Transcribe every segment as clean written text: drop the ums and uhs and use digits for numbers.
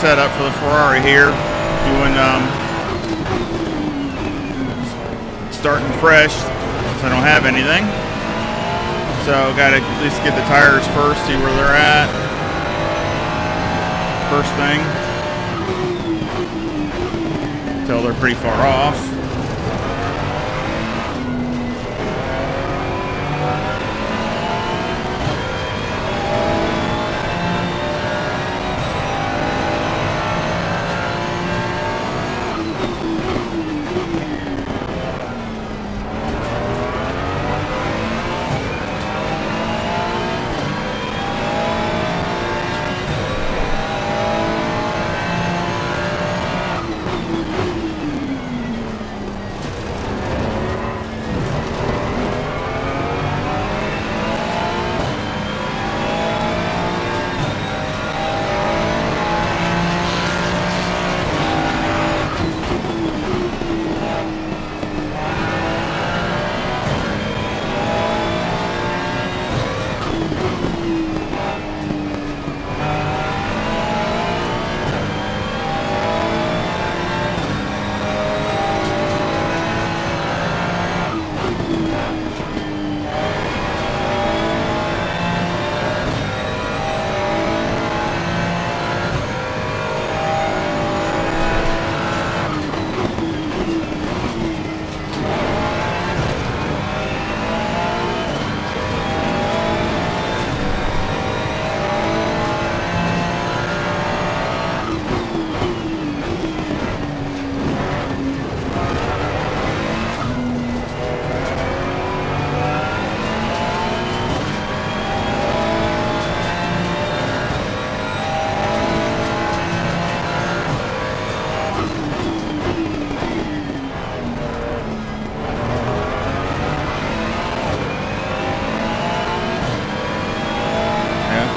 setup for the Ferrari here. Doing starting fresh since I don't have anything. So gotta at least get the tires first, see where they're at. First thing. Until they're pretty far off.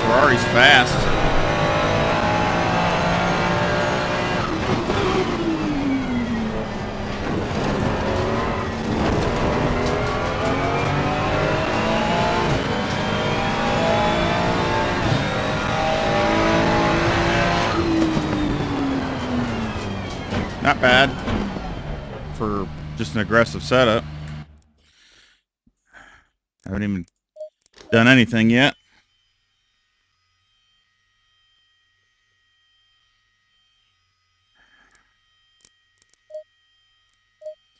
Ferrari's fast. Not bad for just an aggressive setup. Haven't even done anything yet.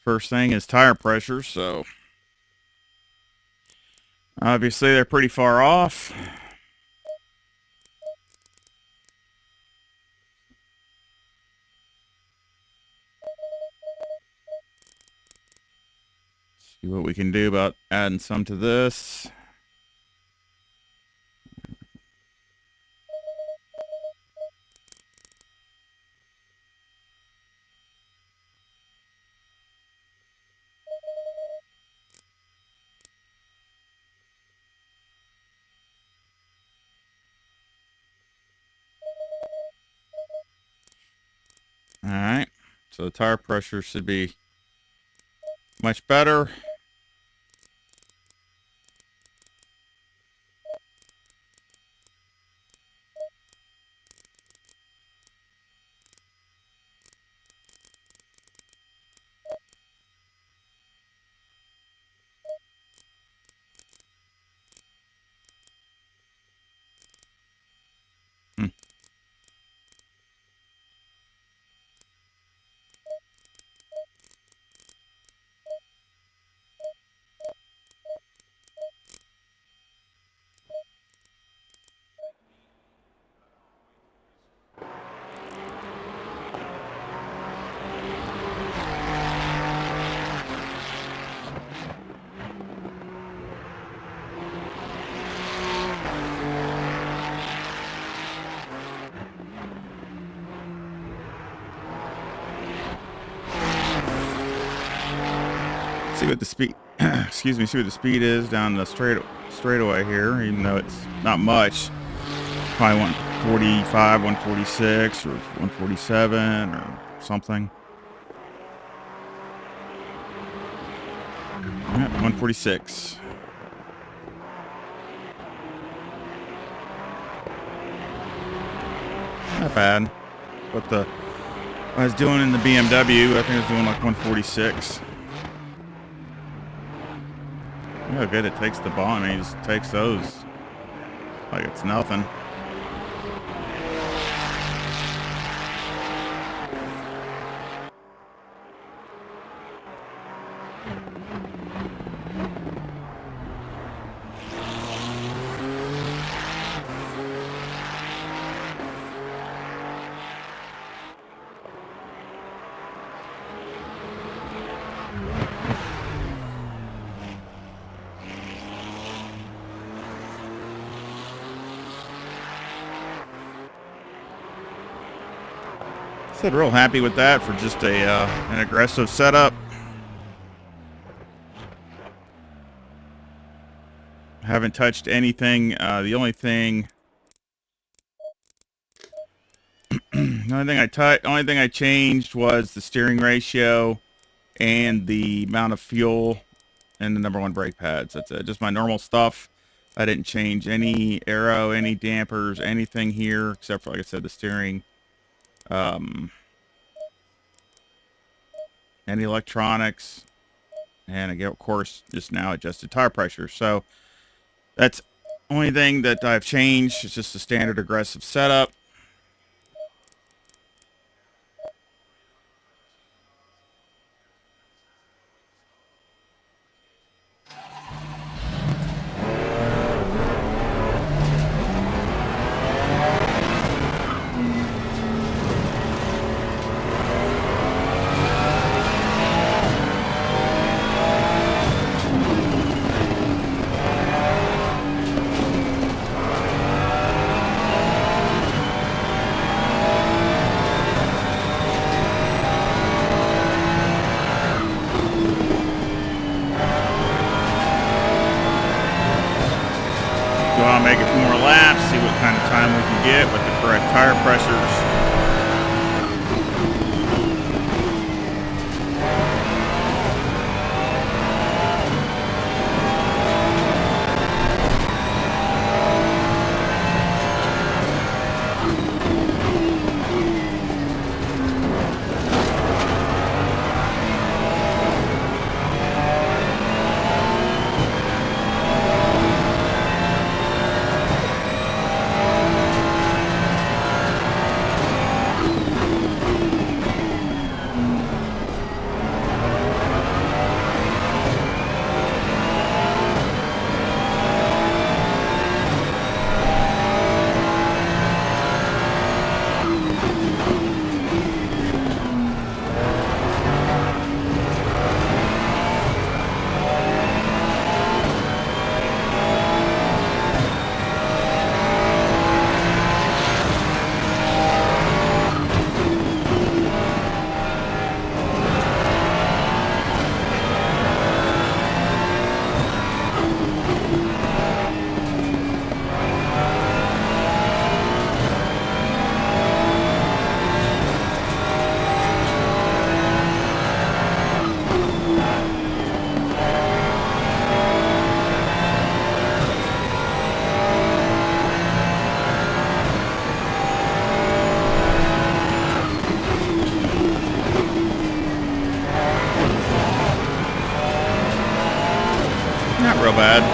First thing is tire pressure, so obviously they're pretty far off. See what we can do about adding some to this. Alright, so the tire pressure should be much better. See what the speed, excuse me, see what the speed is down the straightaway here, even though it's not much. Probably 145, 146, or 147, or something. Yeah, 146. Not bad. what I was doing in the BMW. I think I was doing like 146. Look how good it takes the ball. I mean, he just takes those like it's nothing. Said real happy with that for just an aggressive setup. Haven't touched anything. The only thing I changed was the steering ratio and the amount of fuel and the #1 brake pads. That's it. Just my normal stuff. I didn't change any aero, any dampers, anything here except for, like I said, the steering. Any electronics, and again, of course, just now adjusted tire pressure. So that's the only thing that I've changed. It's just a standard aggressive setup. Go out and make a few more laps, see what kind of time we can get with the correct tire pressures. Not real bad.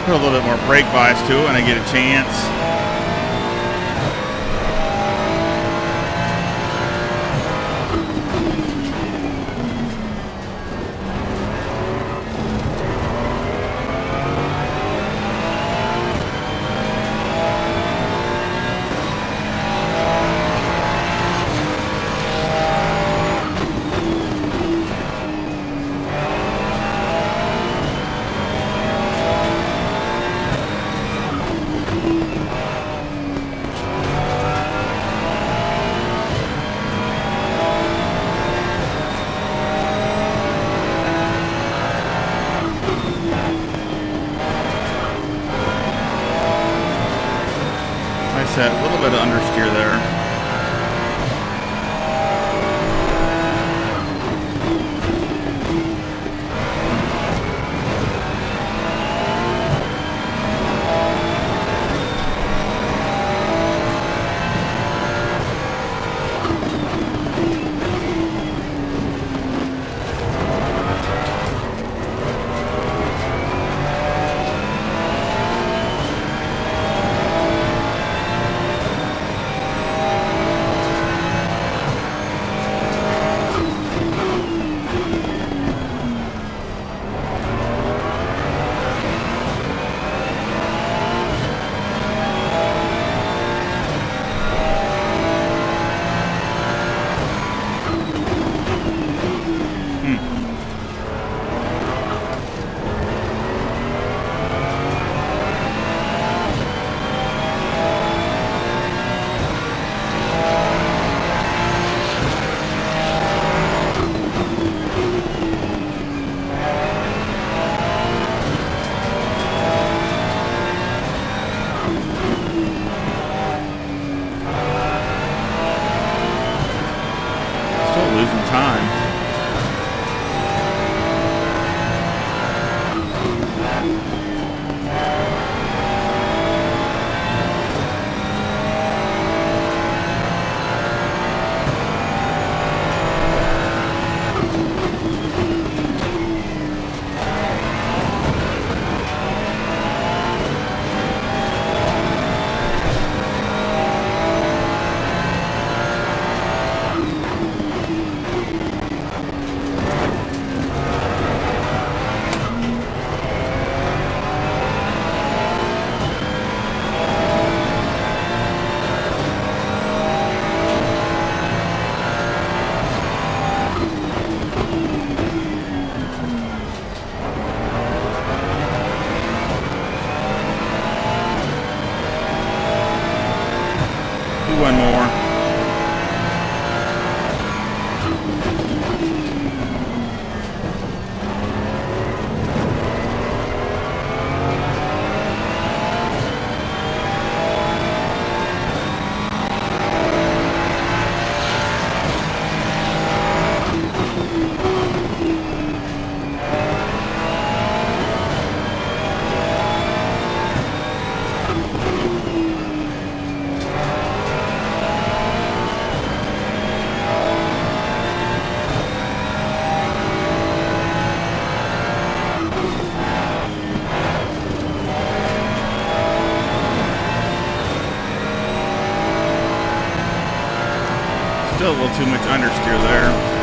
Put a little bit more brake bias to it when I get a chance. A little bit of understeer there. Losing time. One more. Still a little too much understeer there.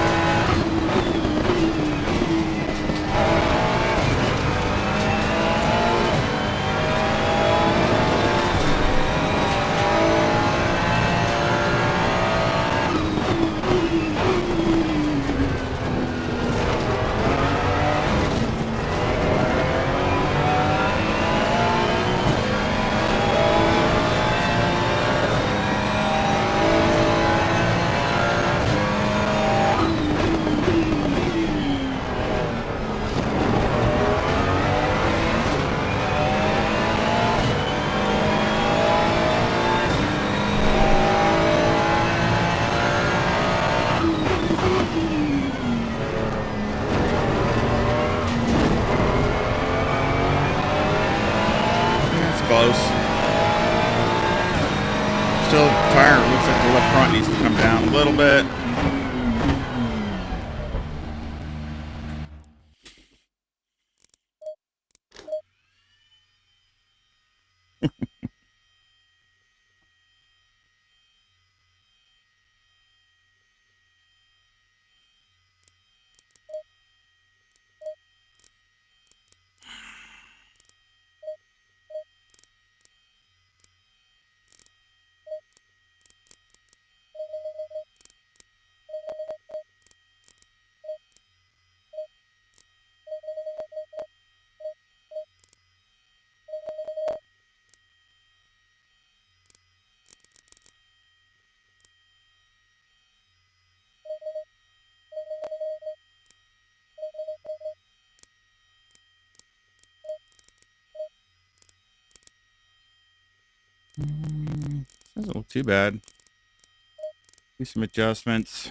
Close. Still tire looks like the left front needs to come down a little bit. Doesn't look too bad. Do some adjustments.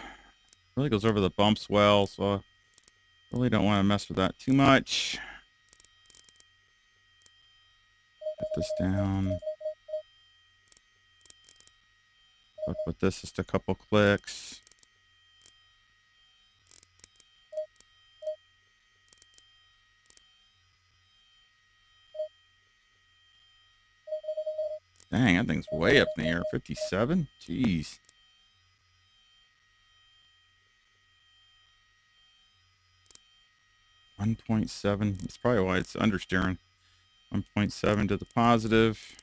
Really goes over the bumps well, so I really don't want to mess with that too much. Put this down. But with this, just a couple clicks. Dang, that thing's way up in the air. 57? Jeez. .7. That's probably why it's understeering. 1.7 to the positive.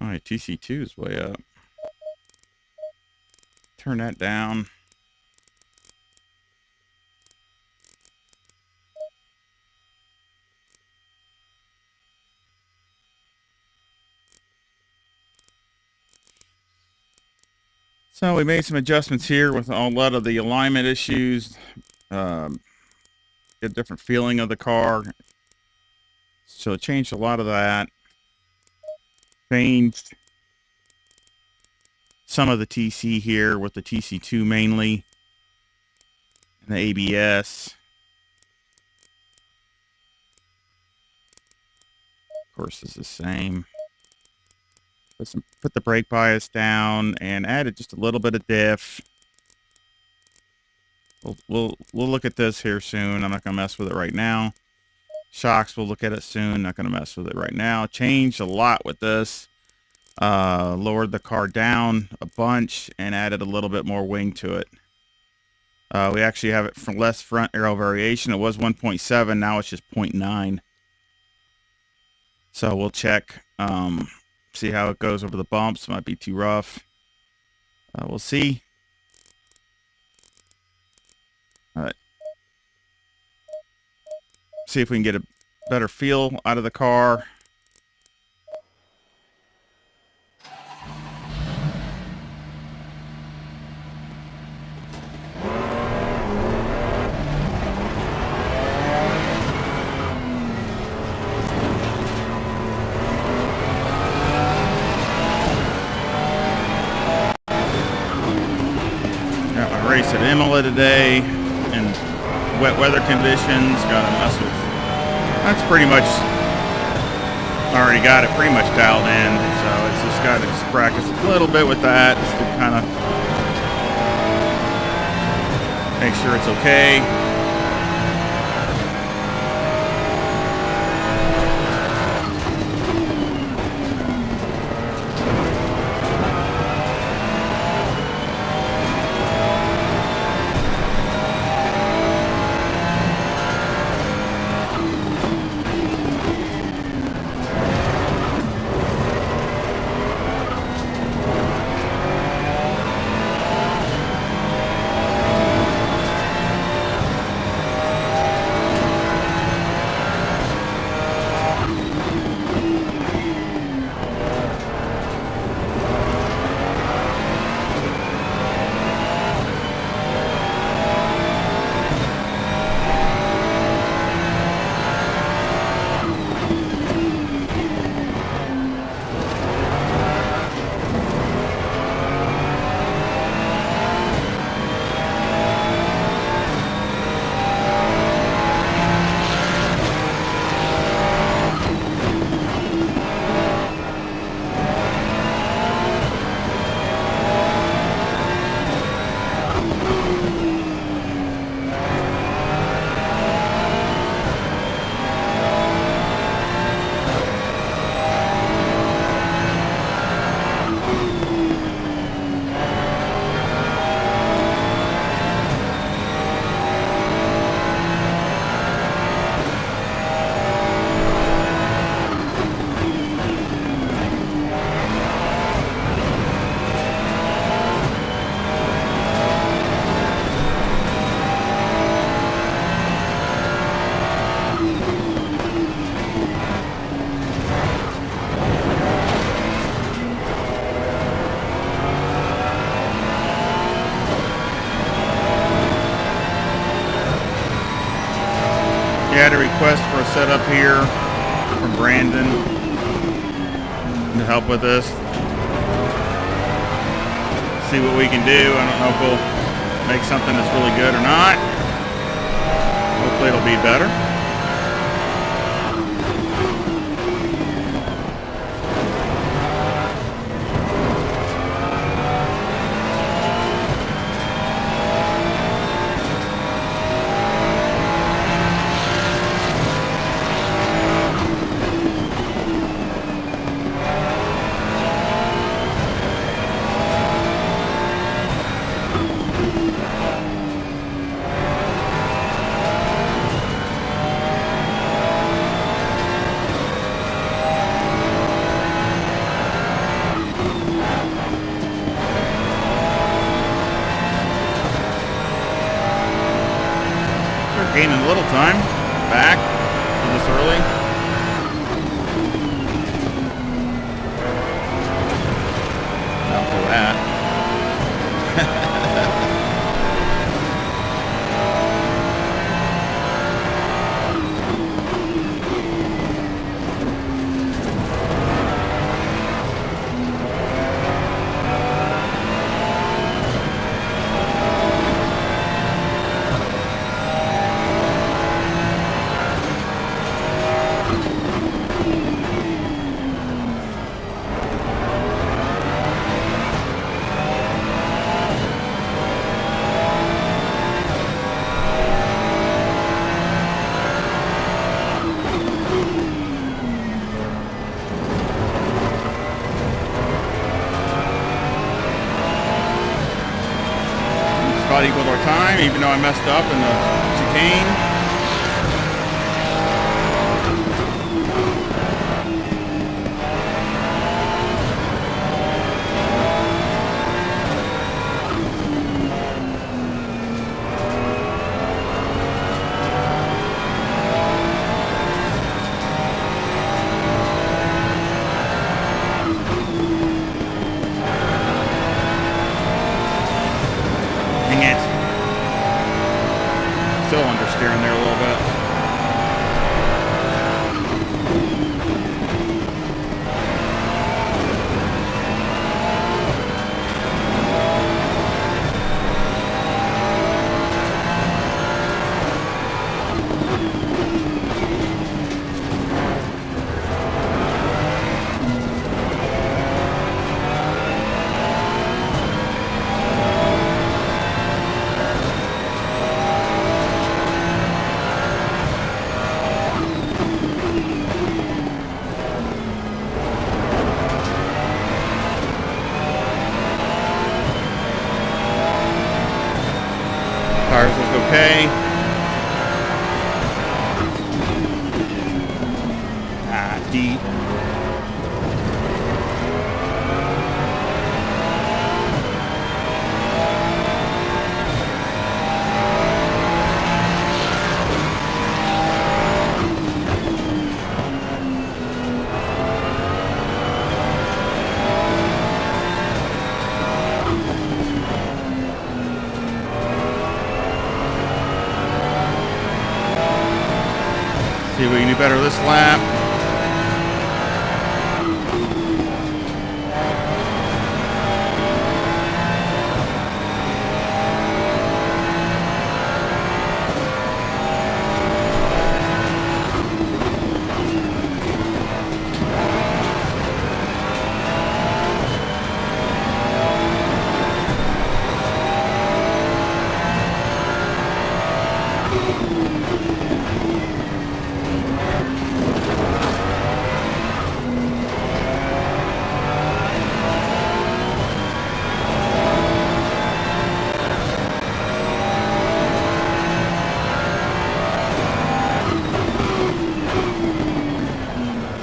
All right, TC2 is way up. Turn that down. So we made some adjustments here with a lot of the alignment issues. Get a different feeling of the car. So it changed a lot of that. Changed some of the TC here with the TC2 mainly. And the ABS. Of course, is the same. Put the brake bias down and added just a little bit of diff. We'll look at this here soon. I'm not gonna mess with it right now. Shocks, we'll look at it soon. Not gonna mess with it right now. Changed a lot with this. Lowered the car down a bunch and added a little bit more wing to it. We actually have it for less front aero variation. It was 1.7. Now it's just 0.9. So we'll check. See how it goes over the bumps. Might be too rough. We'll see. All right. See if we can get a better feel out of the car. Race at Imola today in wet weather conditions. Got to mess with. That's pretty much already got it pretty much dialed in. So it's just got to just practice a little bit with that just to kind of make sure it's okay. You had a request for a setup here from Brandon to help with this. See what we can do. I don't know if we'll make something that's really good or not. Hopefully it'll be better. Gaining a little time back this early. Not for that. About equal our time, even though I messed up in the chicane. Still understeering there a little bit. Tires look okay. D. See if we can do better this lap.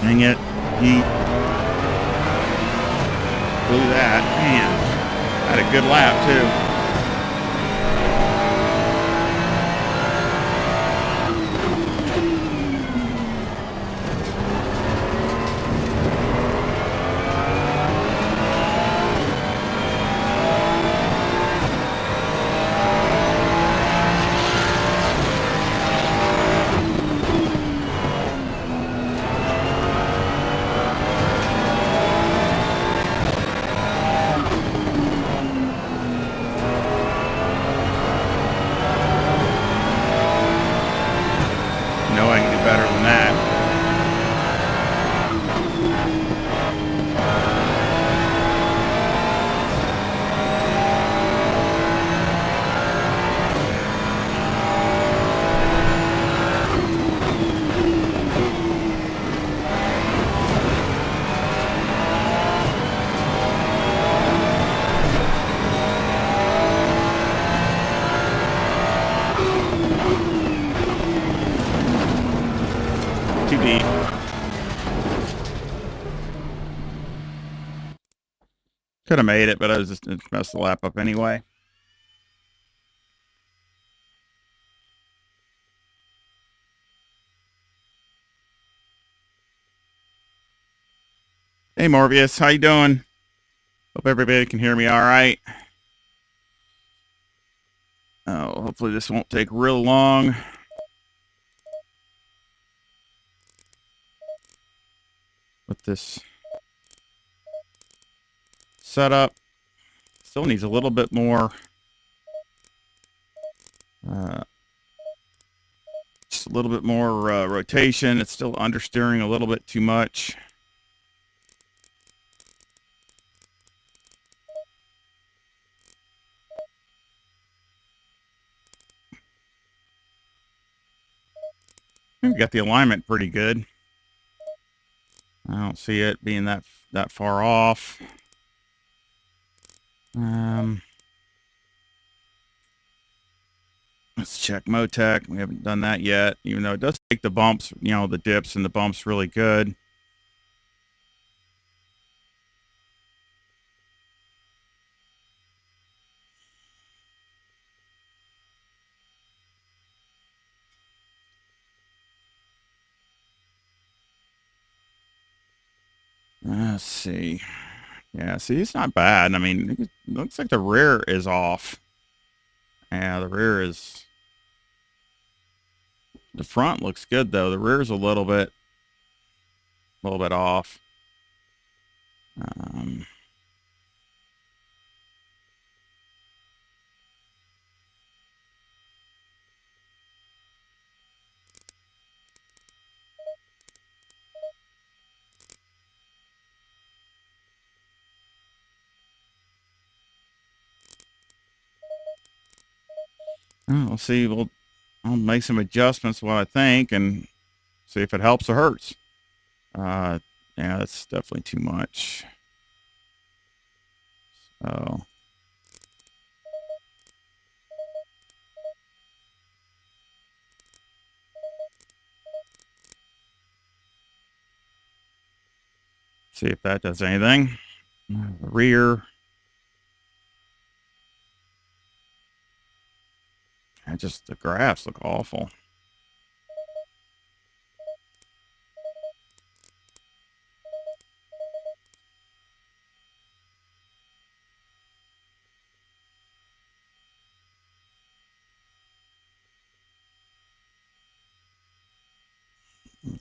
Dang it. He blew that. Man, had a good lap too. too deep. Could have made it, but I was just messed the lap up anyway. Hey Morbius, how you doing? Hope everybody can hear me all right. Oh, hopefully this won't take real long. With this setup, still needs a little bit more. Just a little bit more rotation. It's still understeering a little bit too much. We got the alignment pretty good. I don't see it being that far off. Let's check Motech. We haven't done that yet, even though it does take the bumps, you know, the dips and the bumps really good. Let's see. Yeah, see, it's not bad. I mean, it looks like the rear is off. Yeah, the rear is... The front looks good, though. The rear's a little bit off. We'll see. I'll make some adjustments, what I think, and see if it helps or hurts. Yeah, that's definitely too much. So... see if that does anything. The rear. The graphs look awful.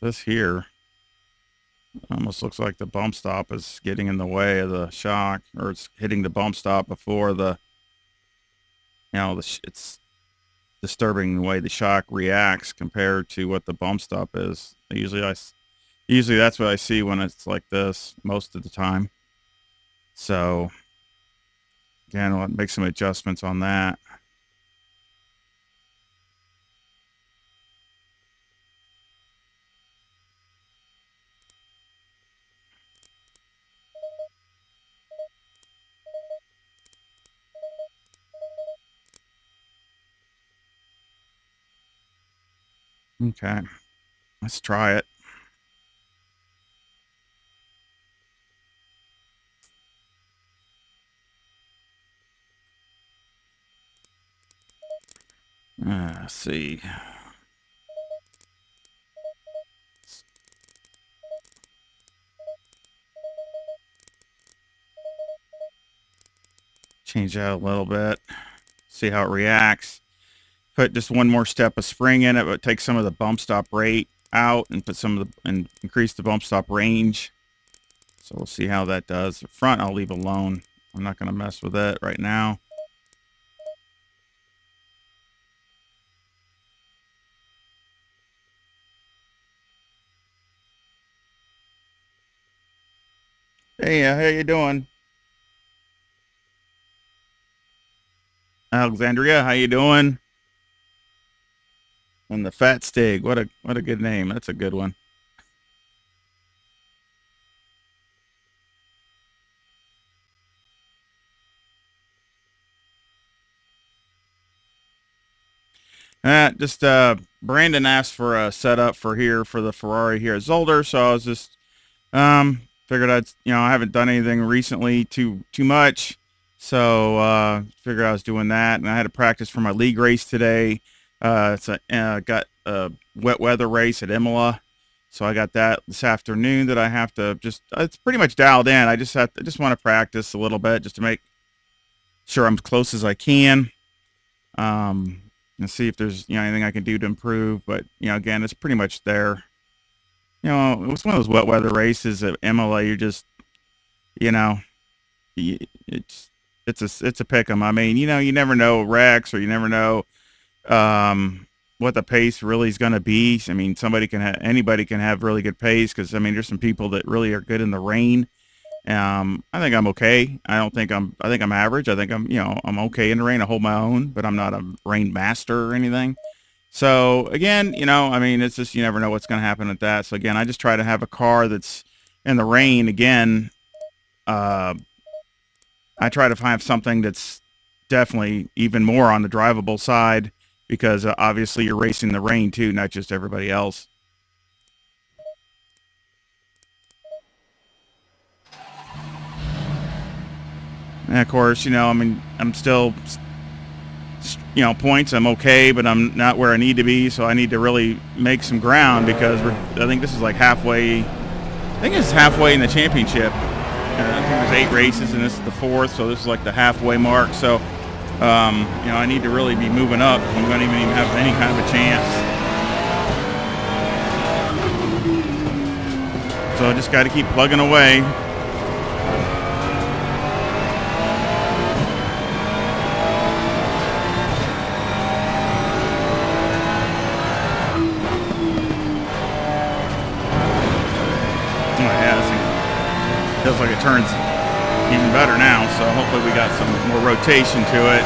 This here almost looks like the bump stop is getting in the way of the shock, or it's hitting the bump stop before the, you know, it's disturbing the way the shock reacts compared to what the bump stop is. Usually that's what I see when it's like this most of the time. So again, I'll make some adjustments on that. Okay, let's try it. Let's see. Change that a little bit. See how it reacts. Put just one more step of spring in it, but take some of the bump stop rate out and put some of and increase the bump stop range. So we'll see how that does. The front I'll leave alone. I'm not going to mess with it right now. Hey, how you doing? Alexandria, how you doing? And the Fat Stig, what a good name. That's a good one. Just Brandon asked for a setup for the Ferrari here at Zolder, so I was just figured I haven't done anything recently too much, so figured I was doing that, and I had to practice for my league race today. Got a wet weather race at Imola, so I got that this afternoon that I have to it's pretty much dialed in. I just want to practice a little bit just to make sure I'm as close as I can. And see if there's anything I can do to improve. But again, it's pretty much there. It was one of those wet weather races at Imola. You're just, it's a pick 'em. I mean, you never know wrecks, or you never know what the pace really is going to be. I mean, anybody can have really good pace, because I mean, there's some people that really are good in the rain. I think I'm okay. I think I'm average. I think I'm okay in the rain. I hold my own, but I'm not a rain master or anything. So again, I mean, it's just, you never know what's going to happen with that. So again, I just try to have a car that's in the rain. Again, I try to have something that's definitely even more on the drivable side, because obviously you're racing the rain too, not just everybody else. And of course, I mean, I'm still, points, I'm okay, but I'm not where I need to be. So I need to really make some ground, because I think this is like halfway. I think it's halfway in the championship. I think there's 8 races, and this is the 4th. So this is like the halfway mark. So, I need to really be moving up. I'm not even have any kind of a chance. So I just got to keep plugging away. Feels like it turns even better now, so hopefully we got some more rotation to it.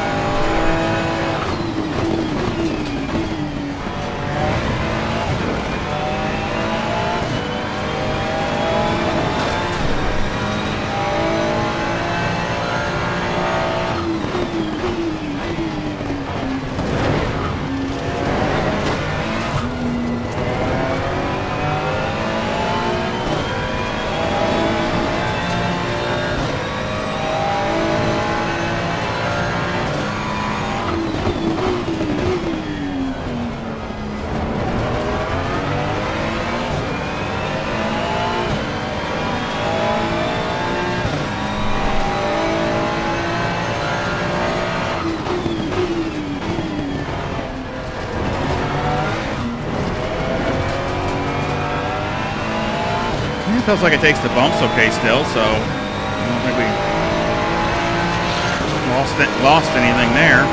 It feels like it takes the bumps okay still, so I don't think we lost anything there.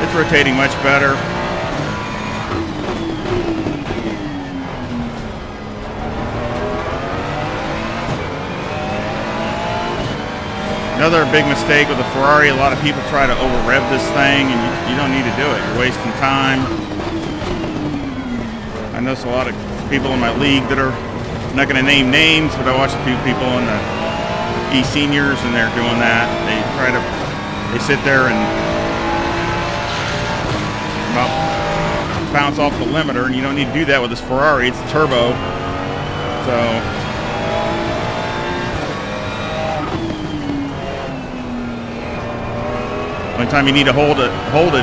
It's rotating much better. Another big mistake with the Ferrari, a lot of people try to over-rev this thing, and you don't need to do it. You're wasting time. I notice a lot of people in my league that are, I'm not going to name names, but I watch a few people in the E-seniors, and they're doing that. They sit there and about bounce off the limiter, and you don't need to do that with this Ferrari. It's turbo, so the only time you need to hold it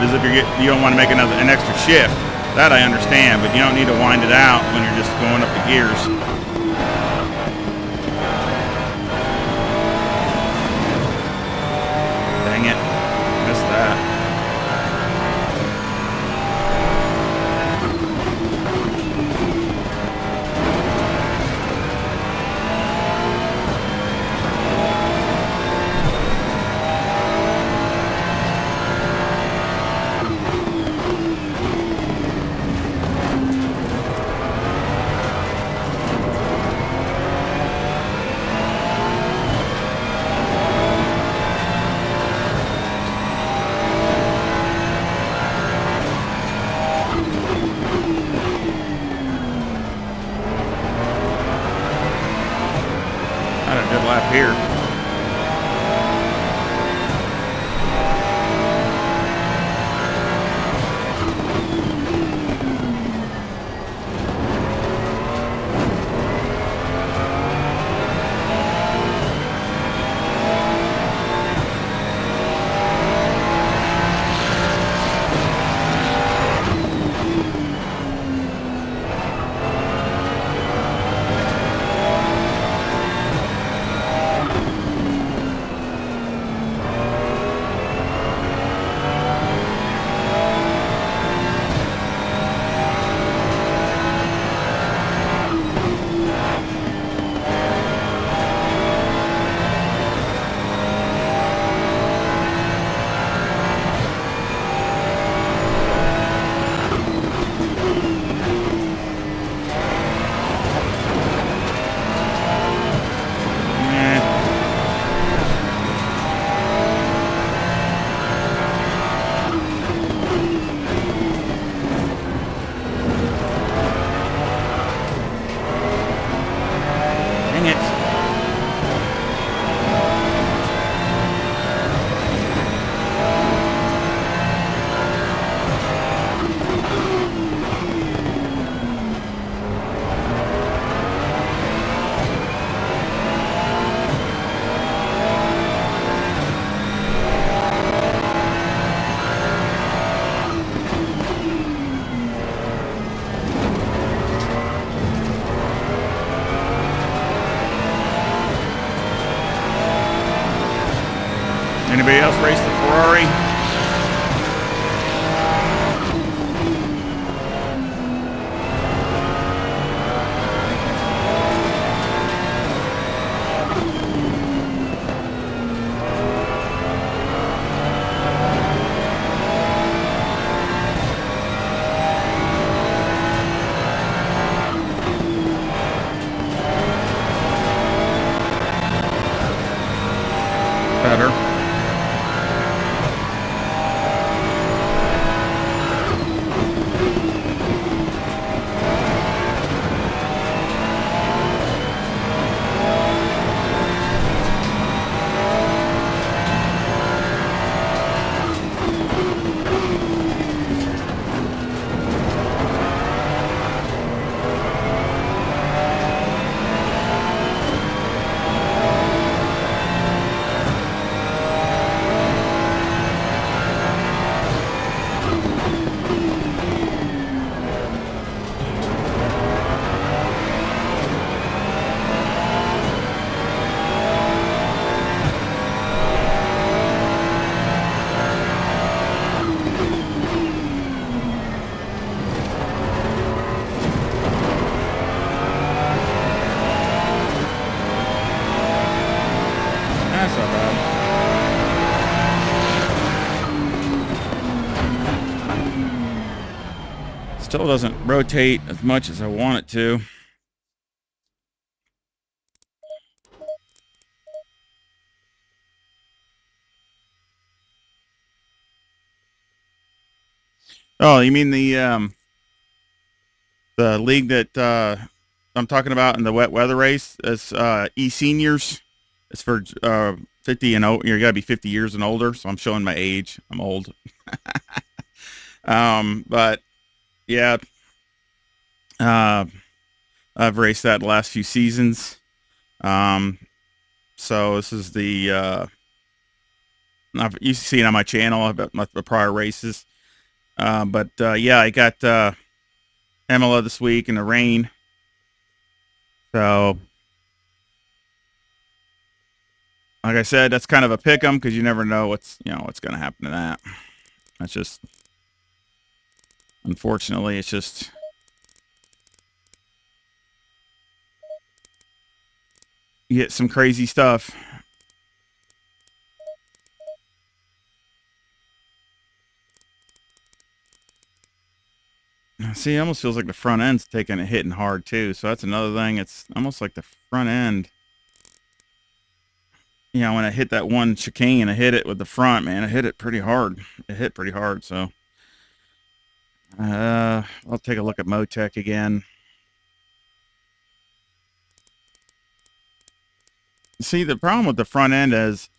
is if you don't want to make an extra shift. That I understand, but you don't need to wind it out when you're just going up the gears. lap here. Anybody else race the Ferrari? Better. That's not bad. Still doesn't rotate as much as I want it to. Oh, you mean the league that I'm talking about in the wet weather race? It's e-seniors. It's for 50 and old. You got to be 50 years and older. So I'm showing my age. I'm old. But yeah, I've raced that the last few seasons. So this is the you see it on my channel about the prior races. But yeah, I got Imola this week in the rain. So like I said, that's kind of a pick 'em because you never know what's going to happen to that. That's just, unfortunately, it's just you get some crazy stuff. See, it almost feels like the front end's taking a hitting hard too. So that's another thing. It's almost like the front end. You know, when I hit that one chicane, I hit it with the front, man. I hit it pretty hard. It hit pretty hard. So I'll take a look at Motech again. See, the problem with the front end is,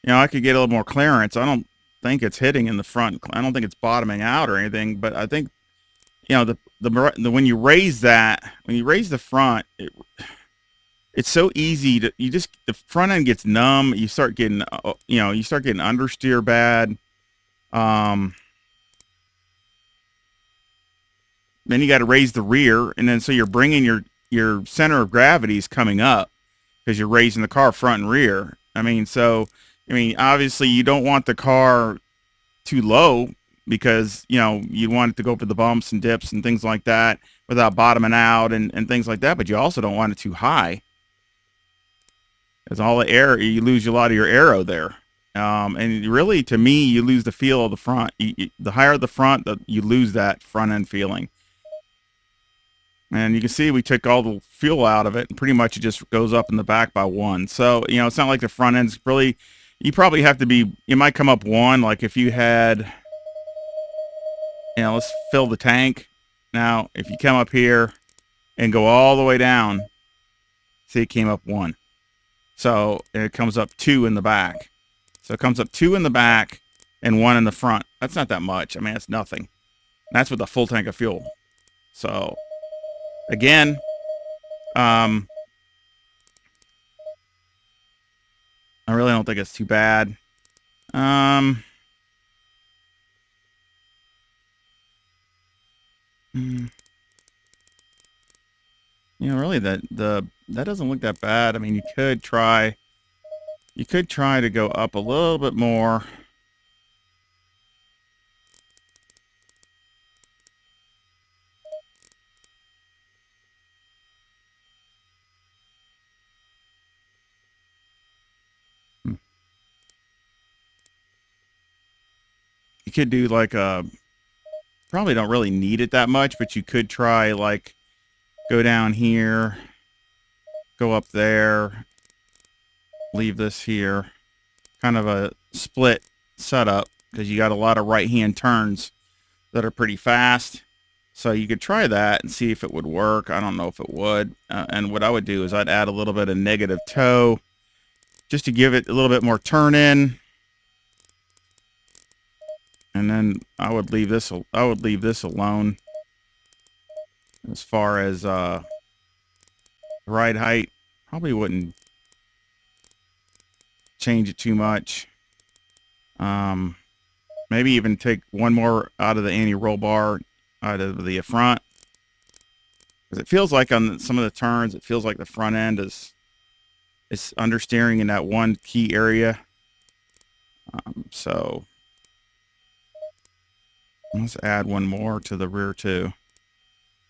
I could get a little more clearance. I don't think it's hitting in the front. I don't think it's bottoming out or anything, but I think, the when you raise the front, it's so easy to, the front end gets numb. You start getting, understeer bad. Then you got to raise the rear, and then so you're bringing your center of gravity is coming up because you're raising the car front and rear. Obviously you don't want the car too low because, you want it to go for the bumps and dips and things like that without bottoming out and things like that. But you also don't want it too high, because all the air, you lose a lot of your aero there. And really, to me, you lose the feel of the front. The higher the front, you lose that front end feeling. And you can see we took all the fuel out of it, and pretty much it just goes up in the back by 1. So, it's not like the front end's really, you probably have to be, you might come up 1, like if you had, let's fill the tank. Now, if you come up here and go all the way down, see, it came up 1. So it comes up 2 in the back. So it comes up 2 in the back and 1 in the front. That's not that much. I mean, that's nothing. And that's with a full tank of fuel. So, again, I really don't think it's too bad. Really that doesn't look that bad. I mean, you could try to go up a little bit more. You could do like probably don't really need it that much, but you could try like go down here, go up there, leave this here, kind of a split setup, because you got a lot of right-hand turns that are pretty fast. So you could try that and see if it would work. I don't know if it would. And what I would do is I'd add a little bit of negative toe just to give it a little bit more turn in. And then I would leave this alone. As far as ride height, probably wouldn't change it too much. Maybe even take one more out of the anti-roll bar out of the front, because it feels like on some of the turns, it feels like the front end is understeering in that one key area. So let's add one more to the rear too.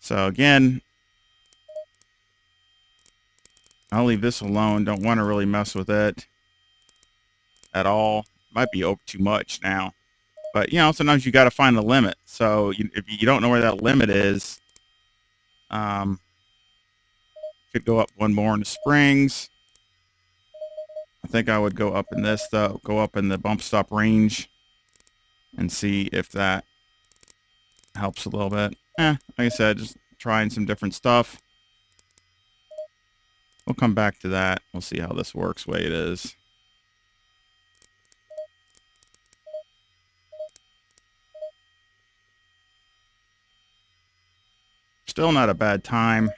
So again, I'll leave this alone. Don't want to really mess with it at all. Might be over too much now, but sometimes you got to find the limit. So if you don't know where that limit is, could go up one more in the springs. I think I would go up in this though, go up in the bump stop range and see if that helps a little bit. Like I said, just trying some different stuff. We'll come back to that. We'll see how this works the way it is. Still not a bad time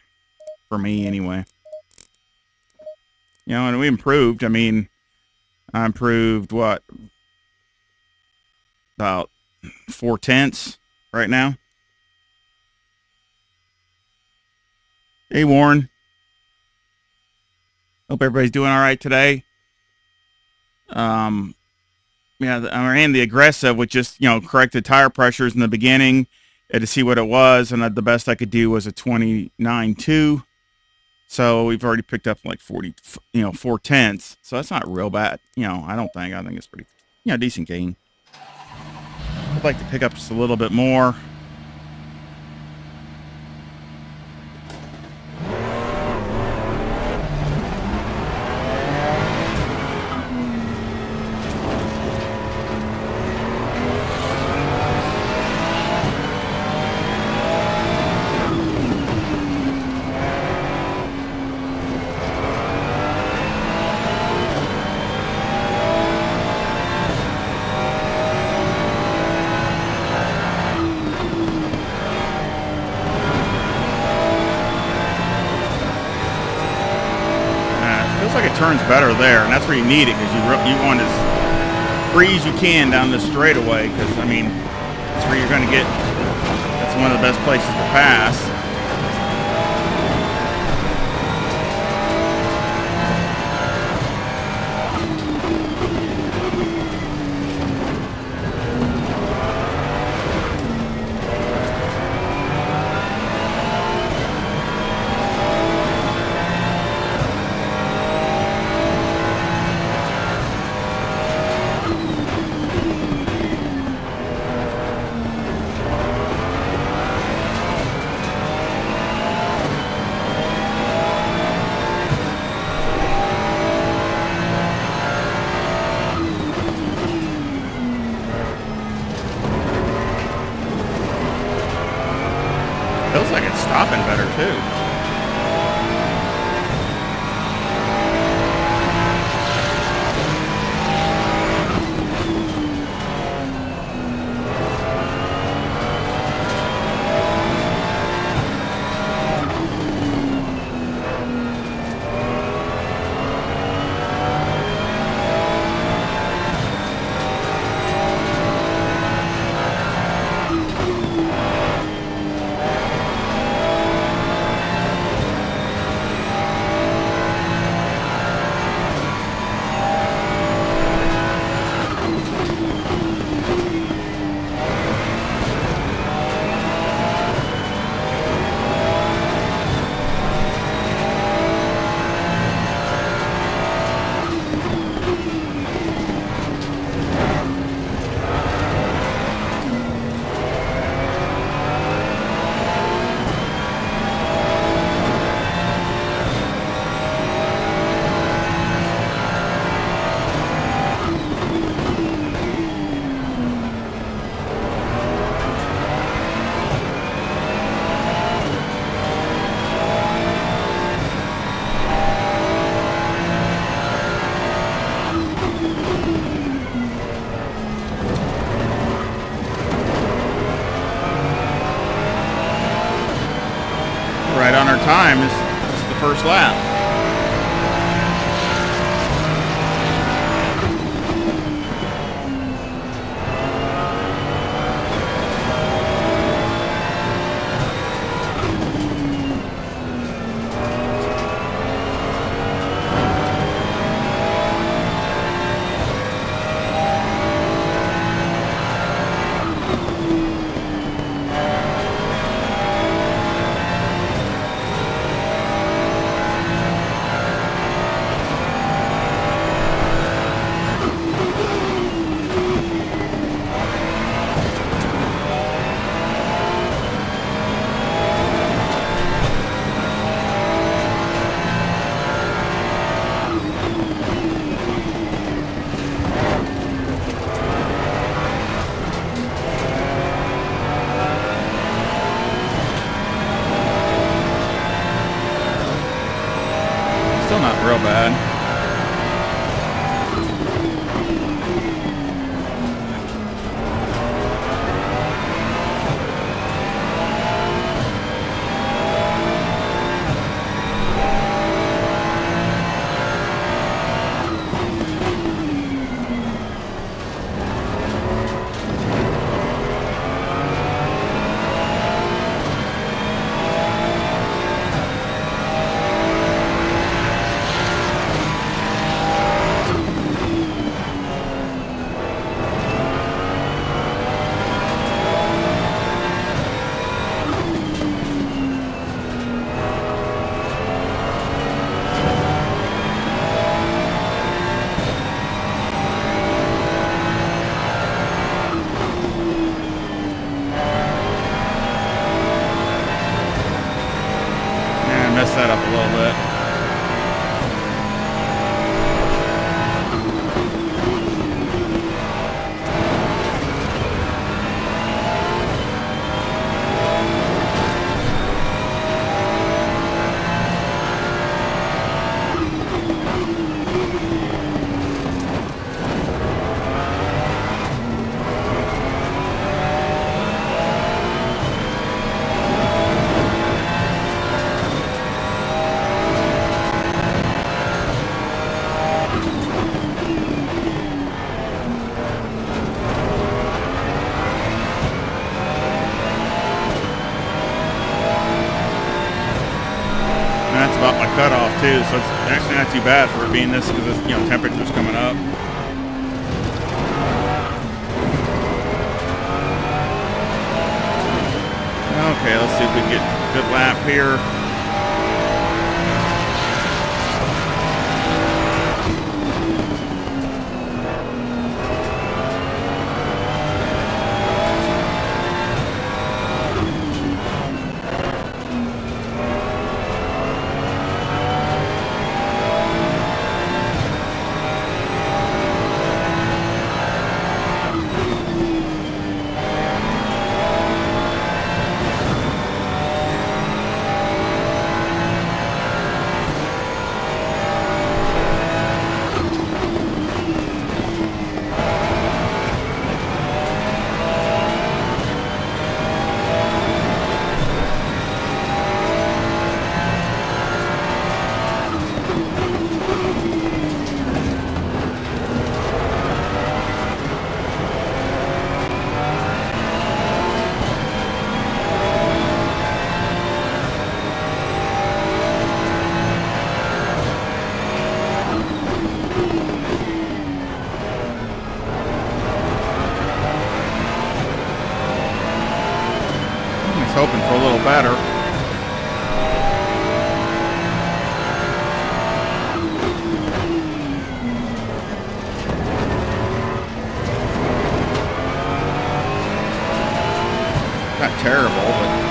for me anyway. And we improved. I mean, I improved what? About 4/10 right now. Hey, Warren. Hope everybody's doing all right today. I ran the aggressive with just, corrected tire pressures in the beginning to see what it was, and the best I could do was a 29.2. So we've already picked up like 4/10. So that's not real bad. I don't think. I think it's pretty, decent gain. I'd like to pick up just a little bit more. Looks like it turns better there, and that's where you need it, because you want as free as you can down this straightaway, because, I mean, that's where you're going to get, that's one of the best places to pass. Feels like it's stopping better too. Right on our time is the first lap. Still not real bad. Messed that up a little bit. my cutoff too, so it's actually not too bad for it being this because it's, you know, temperature's coming up. Okay, let's see if we can get a good lap here. Hoping for a little better. Not terrible, but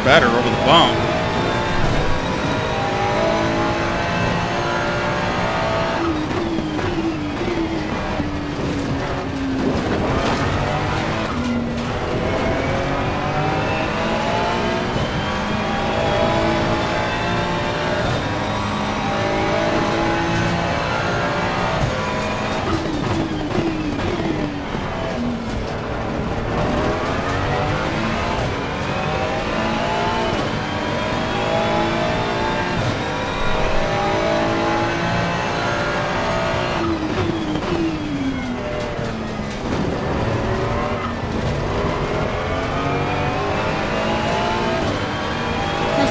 better over the bump.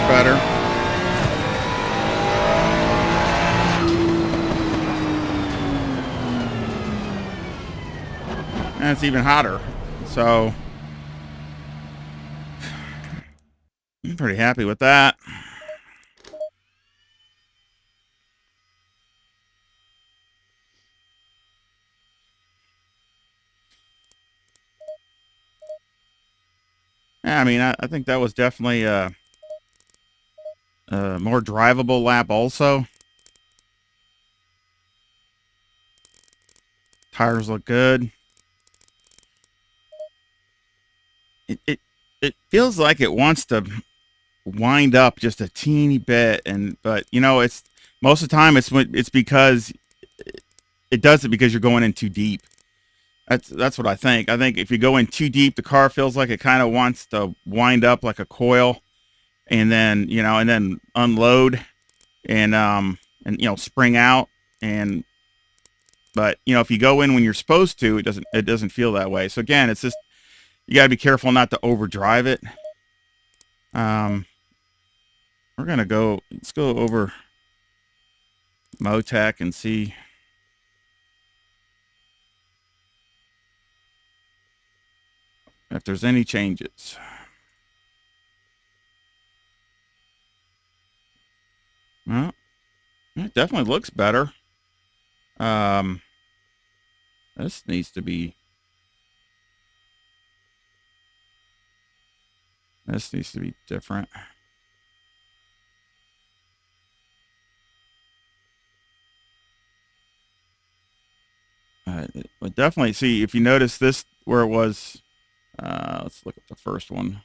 Better. And it's even hotter. So I'm pretty happy with that. Yeah, I mean, I think that was definitely a more drivable lap also. Tires look good. It feels like it wants to wind up just a teeny bit, but you know, it's most of the time it's because it does it because you're going in too deep. That's what I think. I think if you go in too deep, the car feels like it kind of wants to wind up like a coil, and then, you know, and then unload and you know, spring out. And but you know, if you go in when you're supposed to, it doesn't feel that way. So again, it's just, you got to be careful not to overdrive it. We're gonna go. Let's go over Motech and see if there's any changes. Well, it definitely looks better. This needs to be different. But definitely see, if you notice this, where it was, let's look at the first one.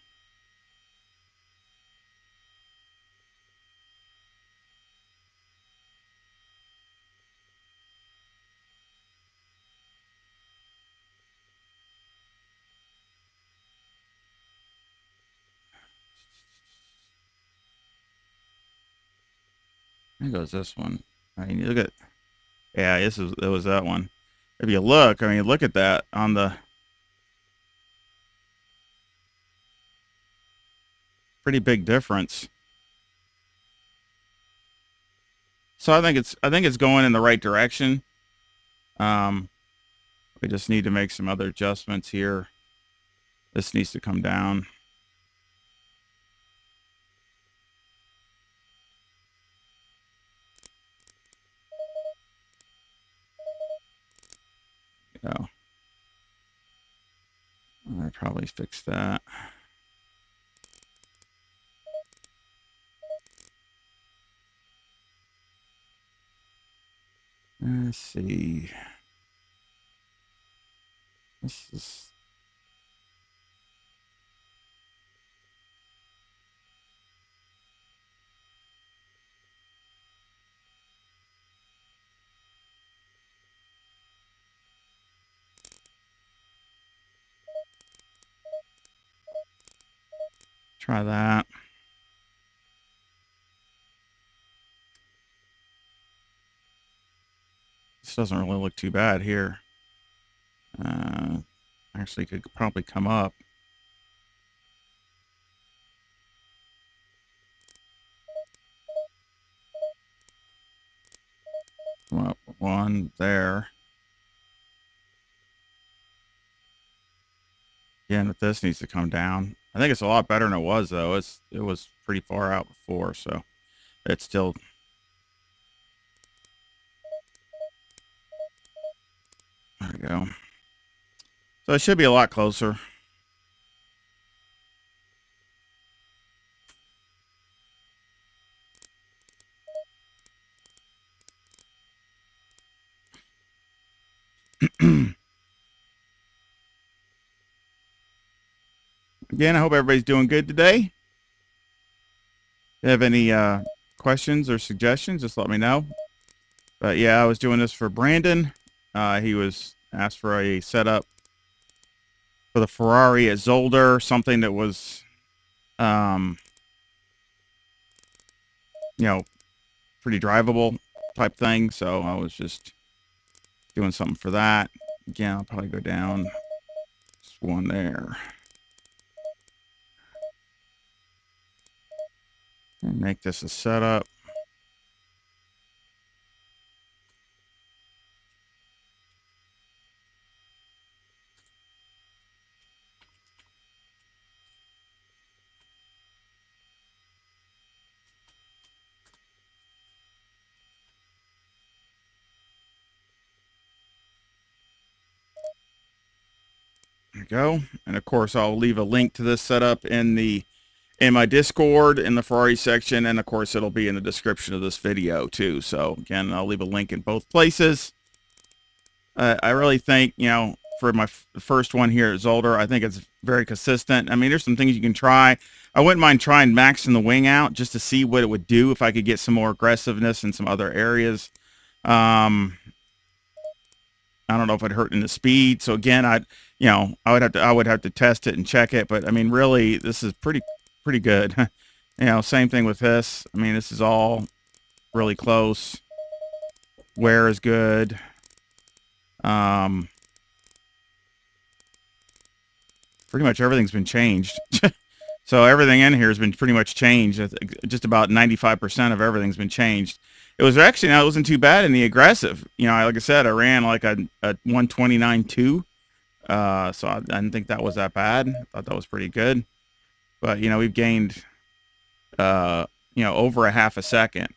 There goes this one. I mean, look at, yeah, it was that one. If you look, I mean, look at that on the, pretty big difference. So I think it's going in the right direction. We just need to make some other adjustments here. This needs to come down. Oh, I probably fix that. Let's see. This is, try that. This doesn't really look too bad here. Actually could probably come up. Come up one there. Again, but this needs to come down. I think it's a lot better than it was, though. It was pretty far out before, so it's still. There we go. So it should be a lot closer. Again, I hope everybody's doing good today. If you have any questions or suggestions, just let me know. But yeah, I was doing this for Brandon. He was asked for a setup for the Ferrari at Zolder, something that was, you know, pretty drivable type thing. So I was just doing something for that. Again, I'll probably go down just one there. And make this a setup. There we go. And of course, I'll leave a link to this setup in my Discord in the Ferrari section, and of course it'll be in the description of this video too. So again, I'll leave a link in both places. I really think, you know, for my first one here at Zolder, I think it's very consistent. I mean, there's some things you can try. I wouldn't mind trying maxing the wing out just to see what it would do if I could get some more aggressiveness in some other areas. I don't know if it'd hurt in the speed. So again, I would have to test it and check it. But I mean, really, this is pretty good. You know, same thing with this. I mean, this is all really close. Wear is good. Pretty much everything's been changed. So everything in here has been pretty much changed. Just about 95% of everything's been changed. It was actually, it wasn't too bad in the aggressive. You know, like I said, I ran like a 129.2. So I didn't think that was that bad. I thought that was pretty good. But, you know, we've gained, over a half a second.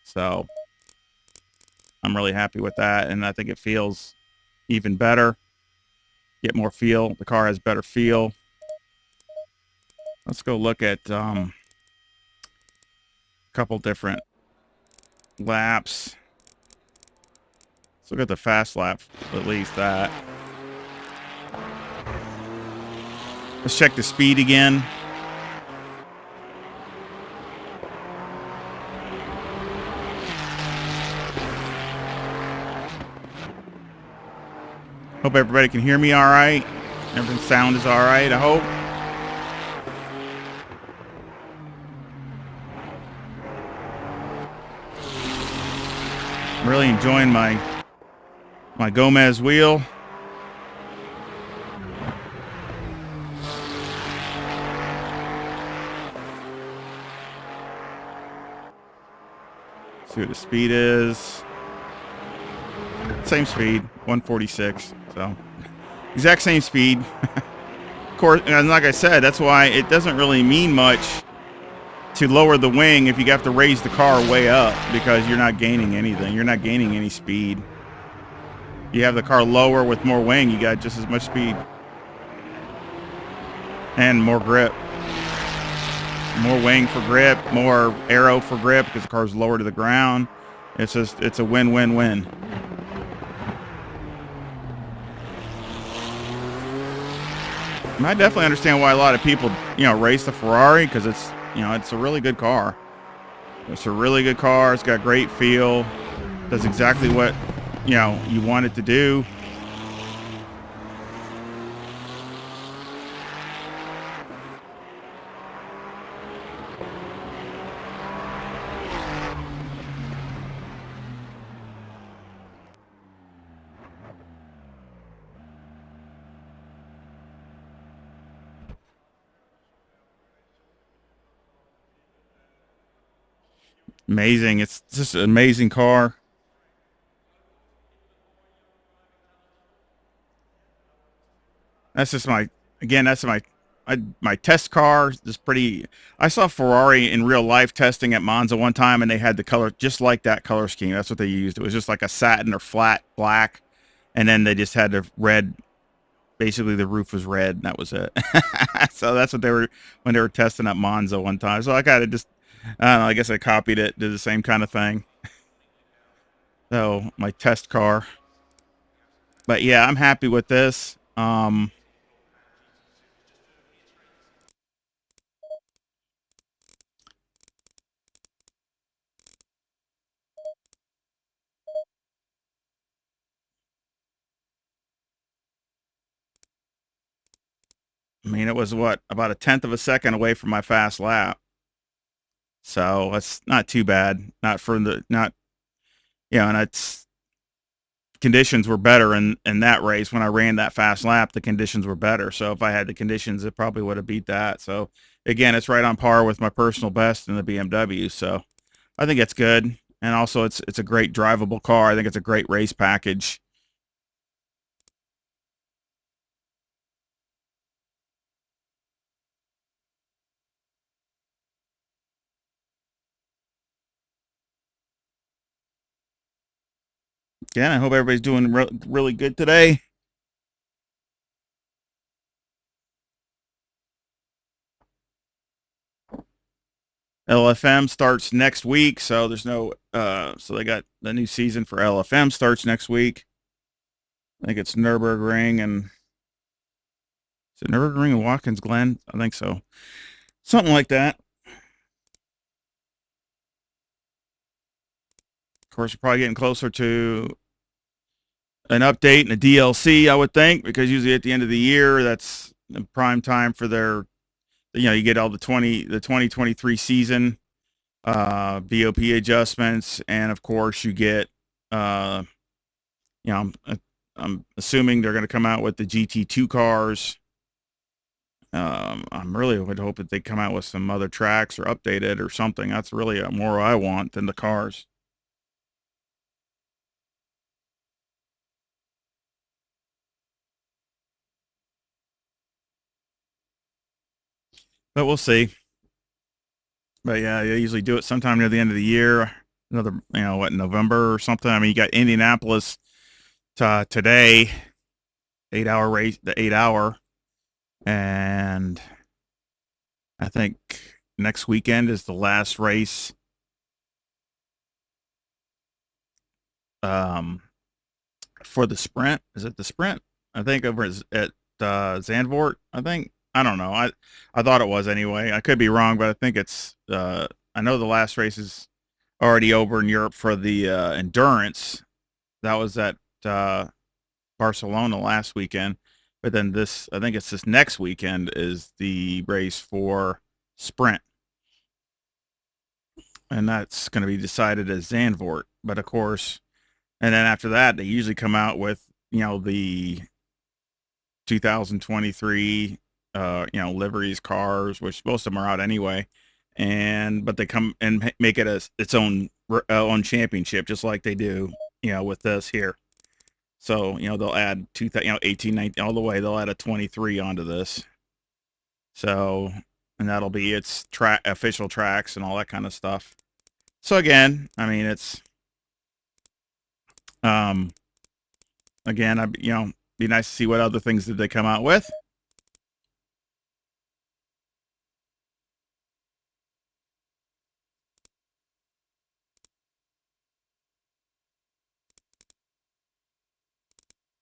So I'm really happy with that. And I think it feels even better. Get more feel. The car has better feel. Let's go look at a couple different laps. Let's look at the fast lap, at least that. Let's check the speed again. Hope everybody can hear me all right. Everything's sound is all right, I hope. I'm really enjoying my Gomez wheel. See what the speed is. Same speed, 146. So exact same speed. Of course, and like I said, that's why it doesn't really mean much to lower the wing if you have to raise the car way up, because you're not gaining anything. You're not gaining any speed. You have the car lower with more wing, you got just as much speed and more grip. More wing for grip, more aero for grip because the car's lower to the ground. It's just, it's a win-win-win. I definitely understand why a lot of people, race the Ferrari, because it's, it's a really good car. It's a really good car. It's got great feel. Does exactly what, you want it to do. Amazing. It's just an amazing car. That's just that's my test car is pretty. I saw Ferrari in real life testing at Monza one time, and they had the color just like that color scheme. That's what they used. It was just like a satin or flat black, and then they just had the red. Basically, the roof was red, and that was it. So that's what they were when they were testing at Monza one time. So I kind of just, I don't know. I guess I copied it, did the same kind of thing. So my test car, but yeah, I'm happy with this. I mean, it was what, about a tenth of a second away from my fast lap. So that's not too bad. Not for the, not, and it's, conditions were better in that race. When I ran that fast lap, the conditions were better. So if I had the conditions, it probably would have beat that. So again, it's right on par with my personal best in the BMW. So I think it's good. And also it's a great drivable car. I think it's a great race package. Again, I hope everybody's doing really good today. LFM starts next week, so there's no so they got the new season for LFM starts next week. I think it's Nürburgring and is it Nürburgring and Watkins Glen? I think so. Something like that. Of course, we're probably getting closer to an update and a DLC, I would think, because usually at the end of the year, that's the prime time for their, you get all the 2023 season BOP adjustments, and of course you get, I'm assuming they're going to come out with the GT2 cars. I'm really would hope that they come out with some other tracks or update it or something. That's really more I want than the cars. But we'll see. But yeah, they usually do it sometime near the end of the year. Another, November or something. I mean, you got Indianapolis today, 8-hour race, the 8-hour, and I think next weekend is the last race. for the sprint. Is it the sprint? I think over at Zandvoort. I think. I don't know. I thought it was anyway. I could be wrong, but I think it's. I know the last race is already over in Europe for the endurance. That was at Barcelona last weekend, but then this, I think it's this next weekend is the race for sprint, and that's going to be decided as Zandvoort. But of course, and then after that, they usually come out with the 2023 liveries, cars, which most of them are out anyway, but they come and make it as its own championship, just like they do with this here. So, they'll add 18, 19, all the way. They'll add a 23 onto this. So, and that'll be its official tracks and all that kind of stuff. So again, I mean, it's, again, be nice to see what other things that they come out with.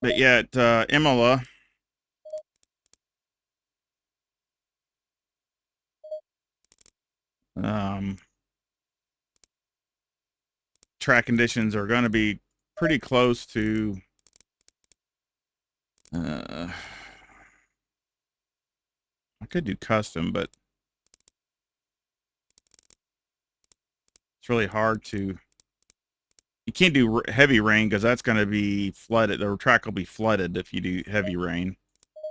But yeah, at Imola, track conditions are going to be pretty close to I could do custom, but it's really hard to. You can't do heavy rain because that's going to be flooded. The track will be flooded if you do heavy rain.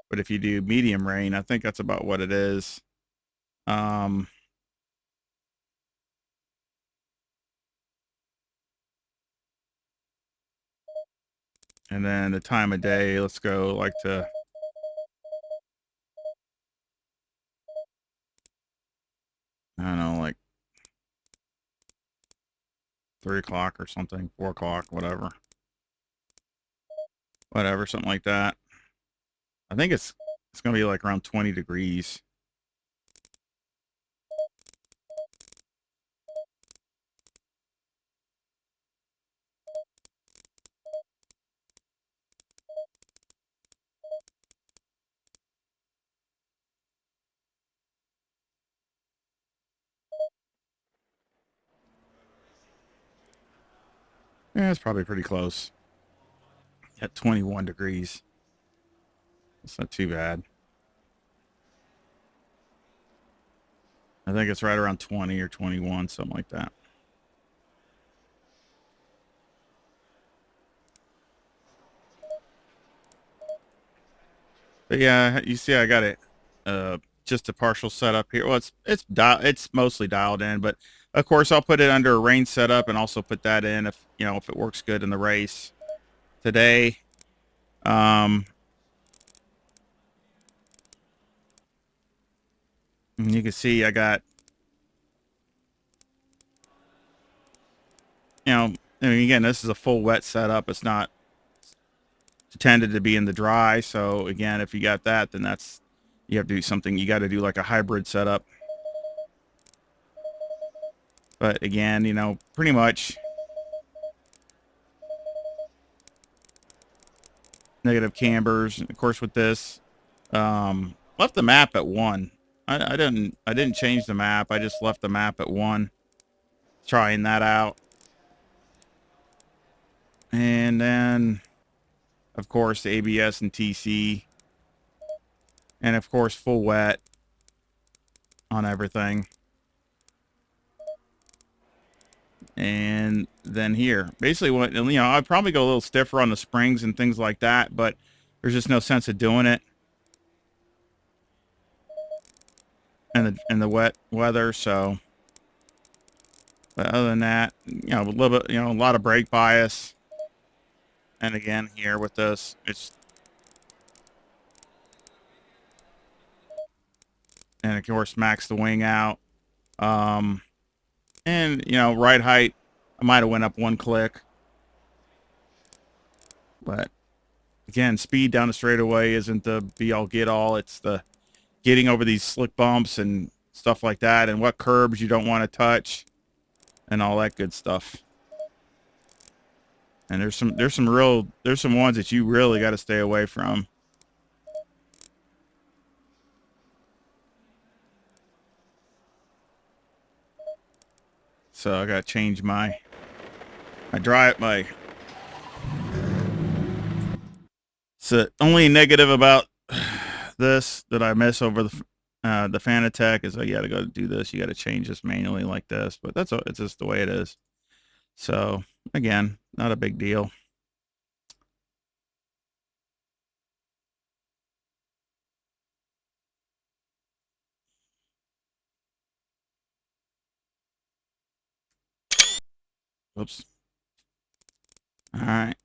But if you do medium rain, I think that's about what it is. And then the time of day, let's go like to I don't know, like 3 o'clock or something, 4 o'clock, whatever, something like that. I think it's gonna be like around 20 degrees. Yeah, it's probably pretty close. At 21 degrees. It's not too bad. I think it's right around 20 or 21, something like that. But yeah, you see I got it just a partial setup here. Well, it's mostly dialed in, but of course I'll put it under a rain setup and also put that in if if it works good in the race today. You can see I got I mean, again, this is a full wet setup. It's not intended to be in the dry. So again, if you got that, then you have to do something. You got to do like a hybrid setup. But again, pretty much negative cambers. Of course, with this, left the map at 1. I didn't change the map. I just left the map at 1, trying that out. And then, of course, the ABS and TC, and of course, full wet on everything. And then here, basically, what I'd probably go a little stiffer on the springs and things like that, but there's just no sense of doing it in the wet weather. So, but other than that, a little bit, a lot of brake bias. And again, here with this, and of course, max the wing out. And ride height, I might have went up 1 click, but again, speed down the straightaway isn't the be all get all. It's the getting over these slick bumps and stuff like that, and what curbs you don't want to touch, and all that good stuff. And there's some ones that you really got to stay away from. So I got to change my so only negative about this that I miss over the Fanatec is you got to go do this. You got to change this manually like this, but it's just the way it is. So again, not a big deal. Oops. All right.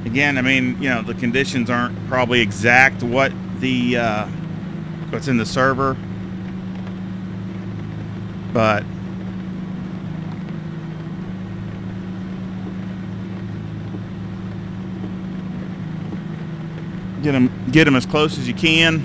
Again, I mean, you know, the conditions aren't probably exact what the what's in the server, but get them as close as you can.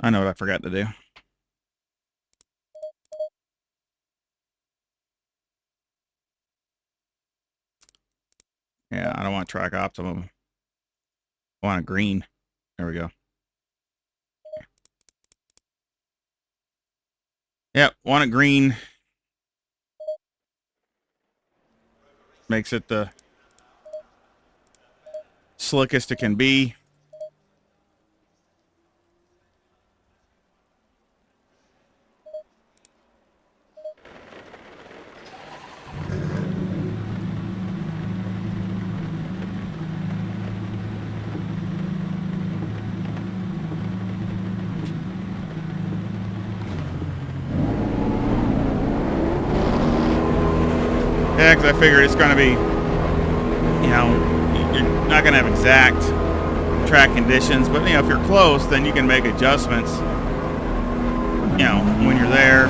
I know what I forgot to do. Yeah, I don't want track optimum. I want a green. There we go. Yep, want it green. Makes it the slickest it can be. Yeah, because I figured it's going to be, you know, you're not going to have exact track conditions, but, you know, if you're close, then you can make adjustments, you know, when you're there.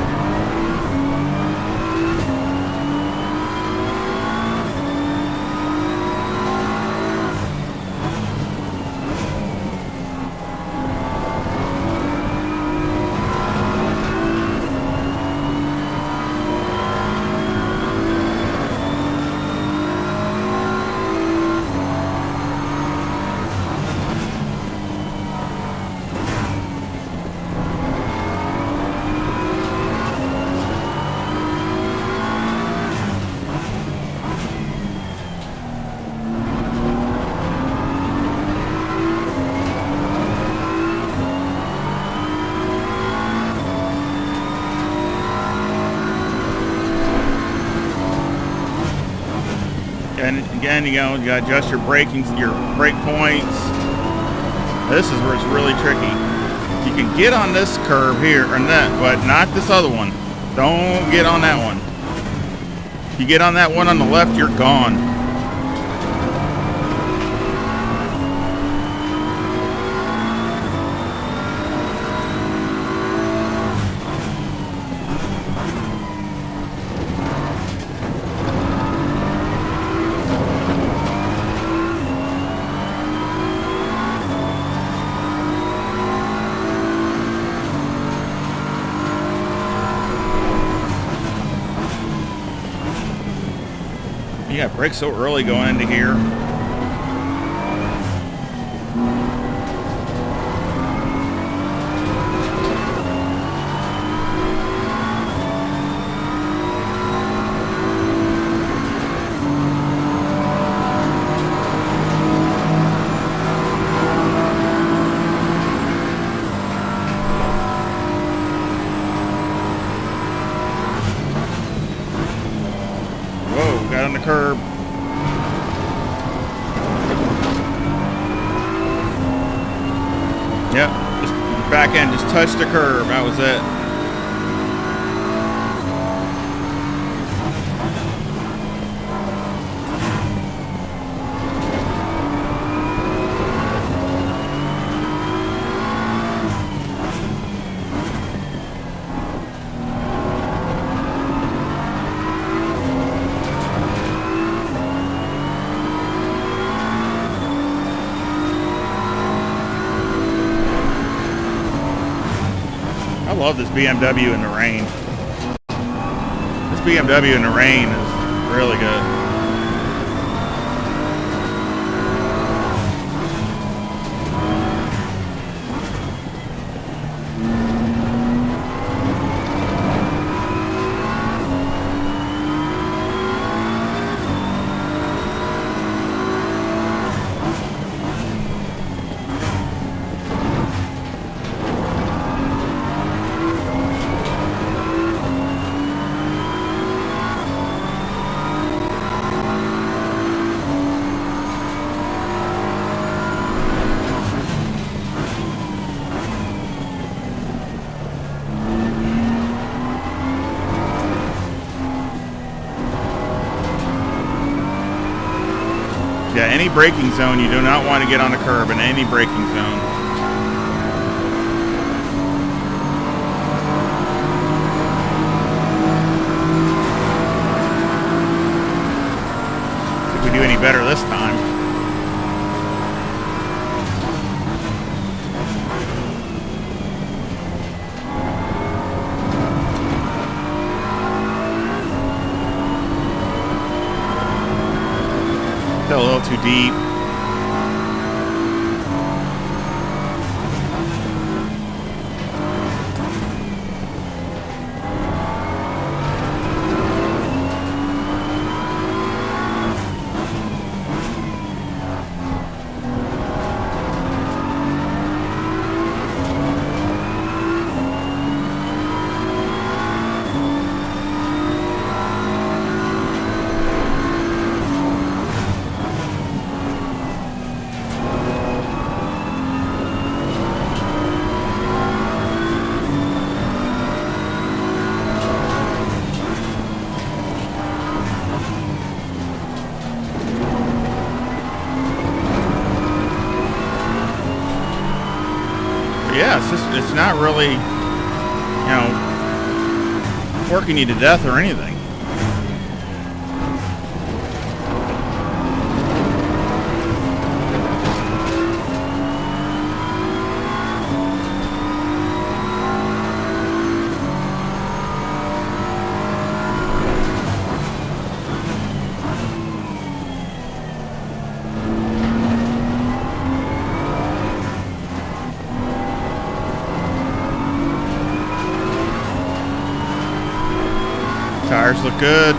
And again, you know, you gotta adjust your brake points. This is where it's really tricky. You can get on this curve here or that, but not this other one. Don't get on that one. If you get on that one on the left, you're gone. You got brakes so early going into here. curb. Yep, just back end, just touched the curb. That was it. I love this BMW in the rain. This BMW in the rain is really good. Yeah, any braking zone, you do not want to get on the curb in any braking zone. See if we do any better this time. A little too deep. Yeah, it's not really, you know, working you to death or anything. Tires look good.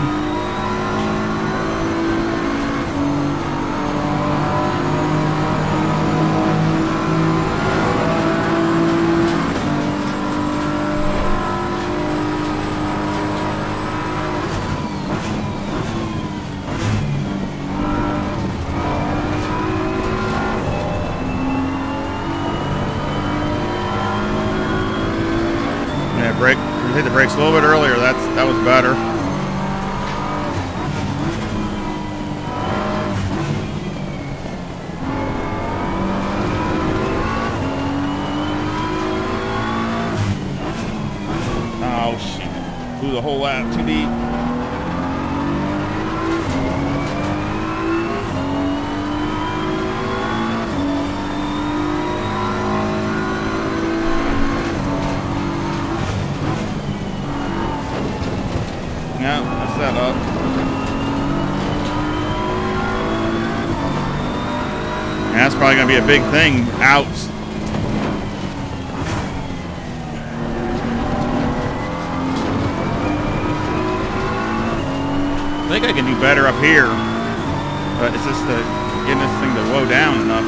Yeah, brake. Hit the brakes a little bit earlier. That was better. Oh shit! Blew the whole lap too deep. Yeah, that's that up. And that's probably going to be a big thing out. I think I can do better up here, but it's just getting this thing to slow down enough.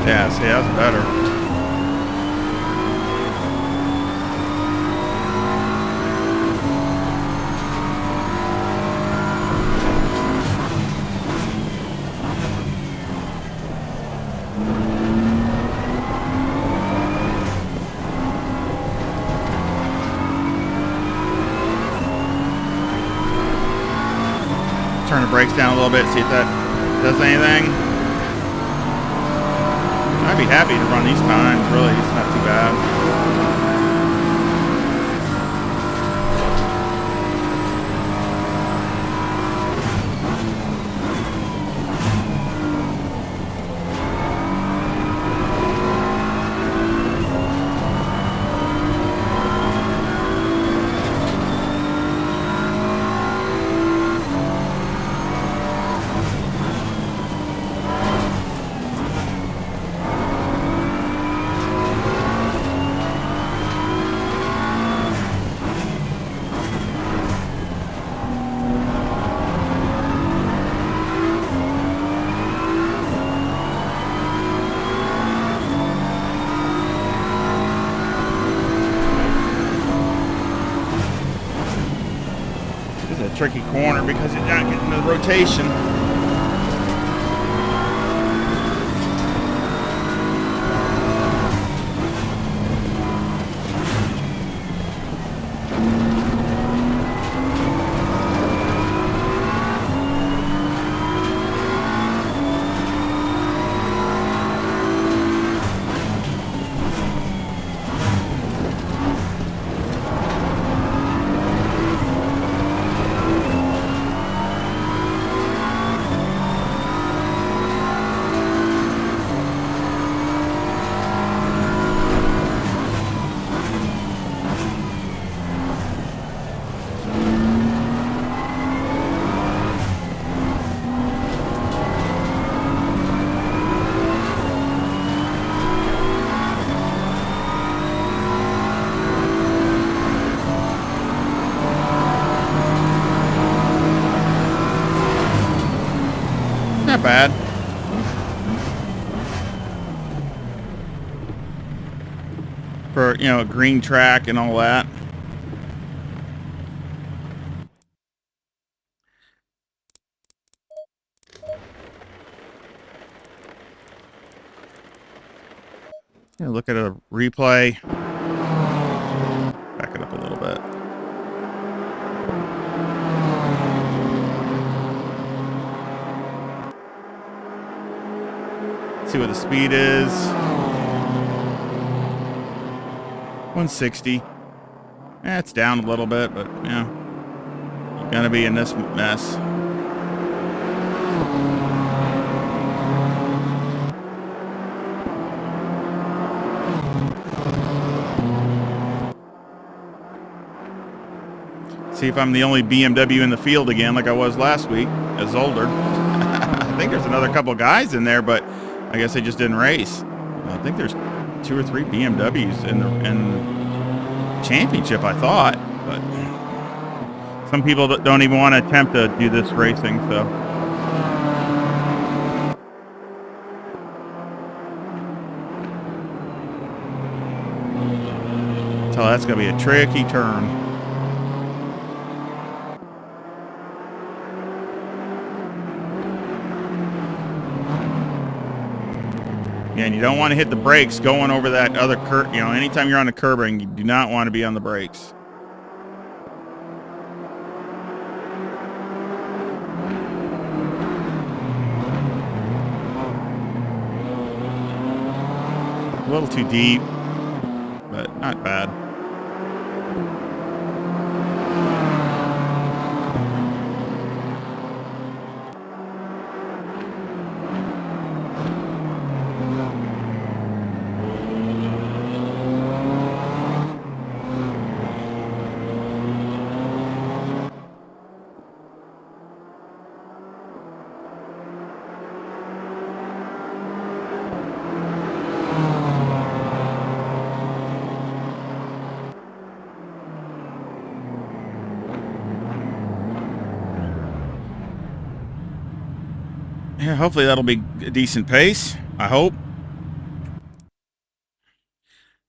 Yeah, see, that's better. Turn the brakes down a little bit, see if that does anything. I'd be happy to run these times, really. It's not too bad. Tricky corner because you're not getting the rotation. Not bad. For, you know, a green track and all that. Yeah, look at a replay. Back it up a little bit. See what the speed is. 160. Yeah, it's down a little bit, but yeah, you're gonna be in this mess. See if I'm the only BMW in the field again, like I was last week as older. I think there's another couple guys in there, but I guess they just didn't race. I think there's 2 or 3 BMWs in the championship, I thought, but some people don't even want to attempt to do this racing, so. So that's going to be a tricky turn. Yeah, and you don't want to hit the brakes going over that other curb. You know, anytime you're on the curbing, you do not want to be on the brakes. A little too deep, but not bad. Yeah, hopefully that'll be a decent pace. I hope.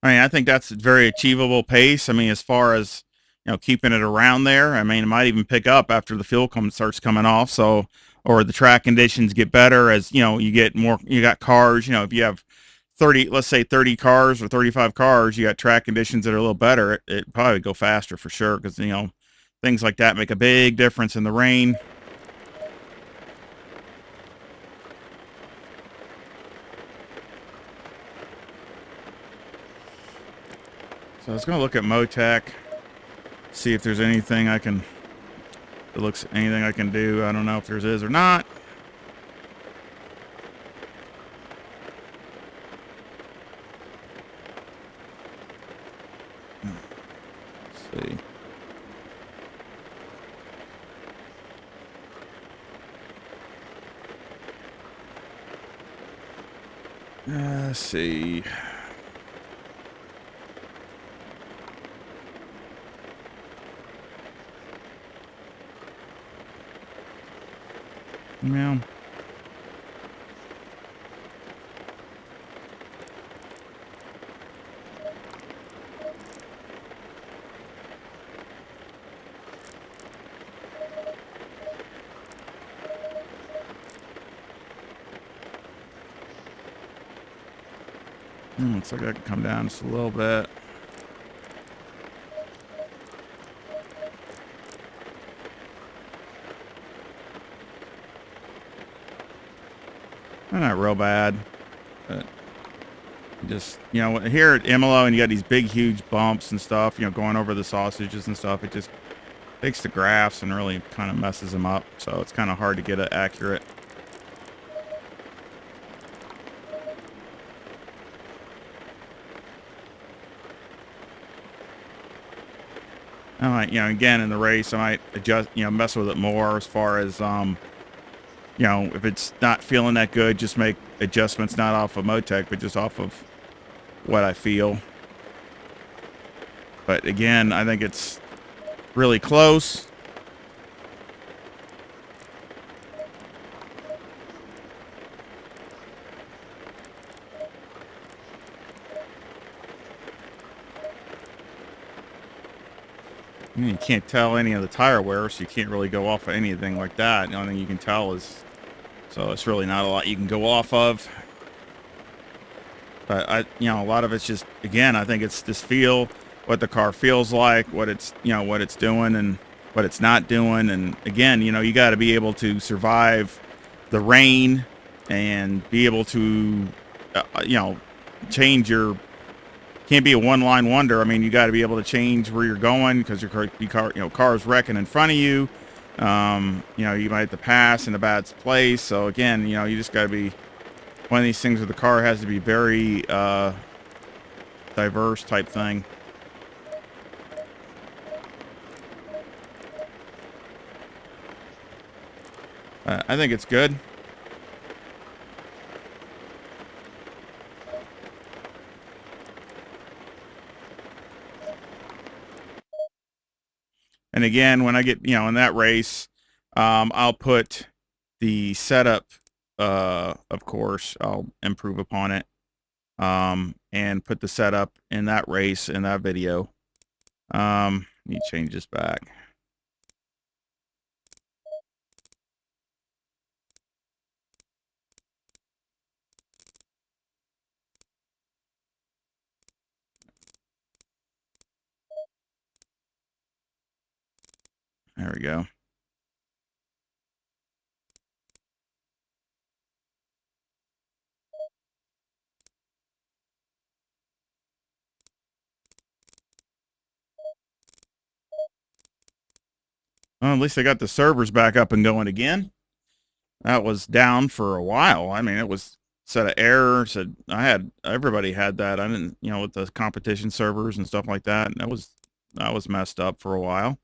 I mean, I think that's a very achievable pace. I mean, as far as, you know, keeping it around there. I mean, it might even pick up after the fuel starts coming off. So, or the track conditions get better as, you know, you get more, you got cars, you know, if you have 30, let's say 30 cars or 35 cars, you got track conditions that are a little better. It probably go faster for sure. Cause, you know, things like that make a big difference in the rain. So I was gonna look at Motech, see if there's anything I can. It looks anything I can do. I don't know if there's is or not. Let's see. Let's see. Yeah. Looks like I can come down just a little bit. Not real bad, but just, you know, here at Imola and you got these big, huge bumps and stuff, you know, going over the sausages and stuff, it just takes the graphs and really kind of messes them up. So it's kind of hard to get it accurate. I might, you know, again in the race, I might adjust, you know, mess with it more as far as, you know, if it's not feeling that good, just make adjustments not off of Motech, but just off of what I feel. But again, I think it's really close. You can't tell any of the tire wear, so you can't really go off of anything like that. The only thing you can tell is, so it's really not a lot you can go off of. But you know, a lot of it's just, again, I think it's just feel, what the car feels like, what it's, you know, what it's doing and what it's not doing. And again, you know, you got to be able to survive the rain and be able to, you know, change your, can't be a one-line wonder. I mean, you got to be able to change where you're going because your car, you know, car's wrecking in front of you. You know, you might have to pass in a bad place. So again, you know, you just got to be, one of these things where the car has to be very diverse type thing. I think it's good. And again, when I get, you know, in that race, I'll put the setup, of course, I'll improve upon it, and put the setup in that race, in that video. Let me change this back. There we go. Well, at least I got the servers back up and going again. That was down for a while. I mean, it was set of error. Said everybody had that. I didn't, you know, with the competition servers and stuff like that. And that was messed up for a while.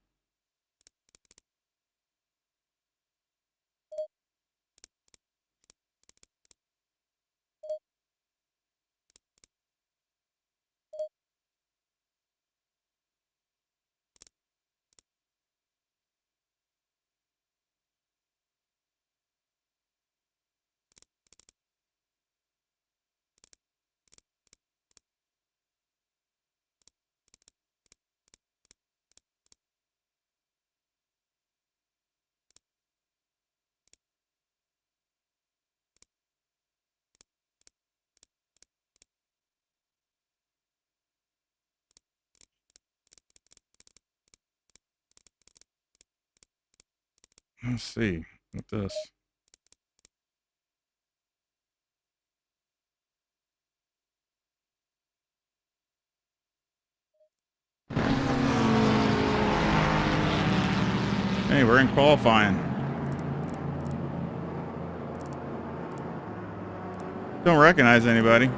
Let's see what this. Hey, we're in qualifying. Don't recognize anybody.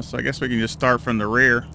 So I guess we can just start from the rear.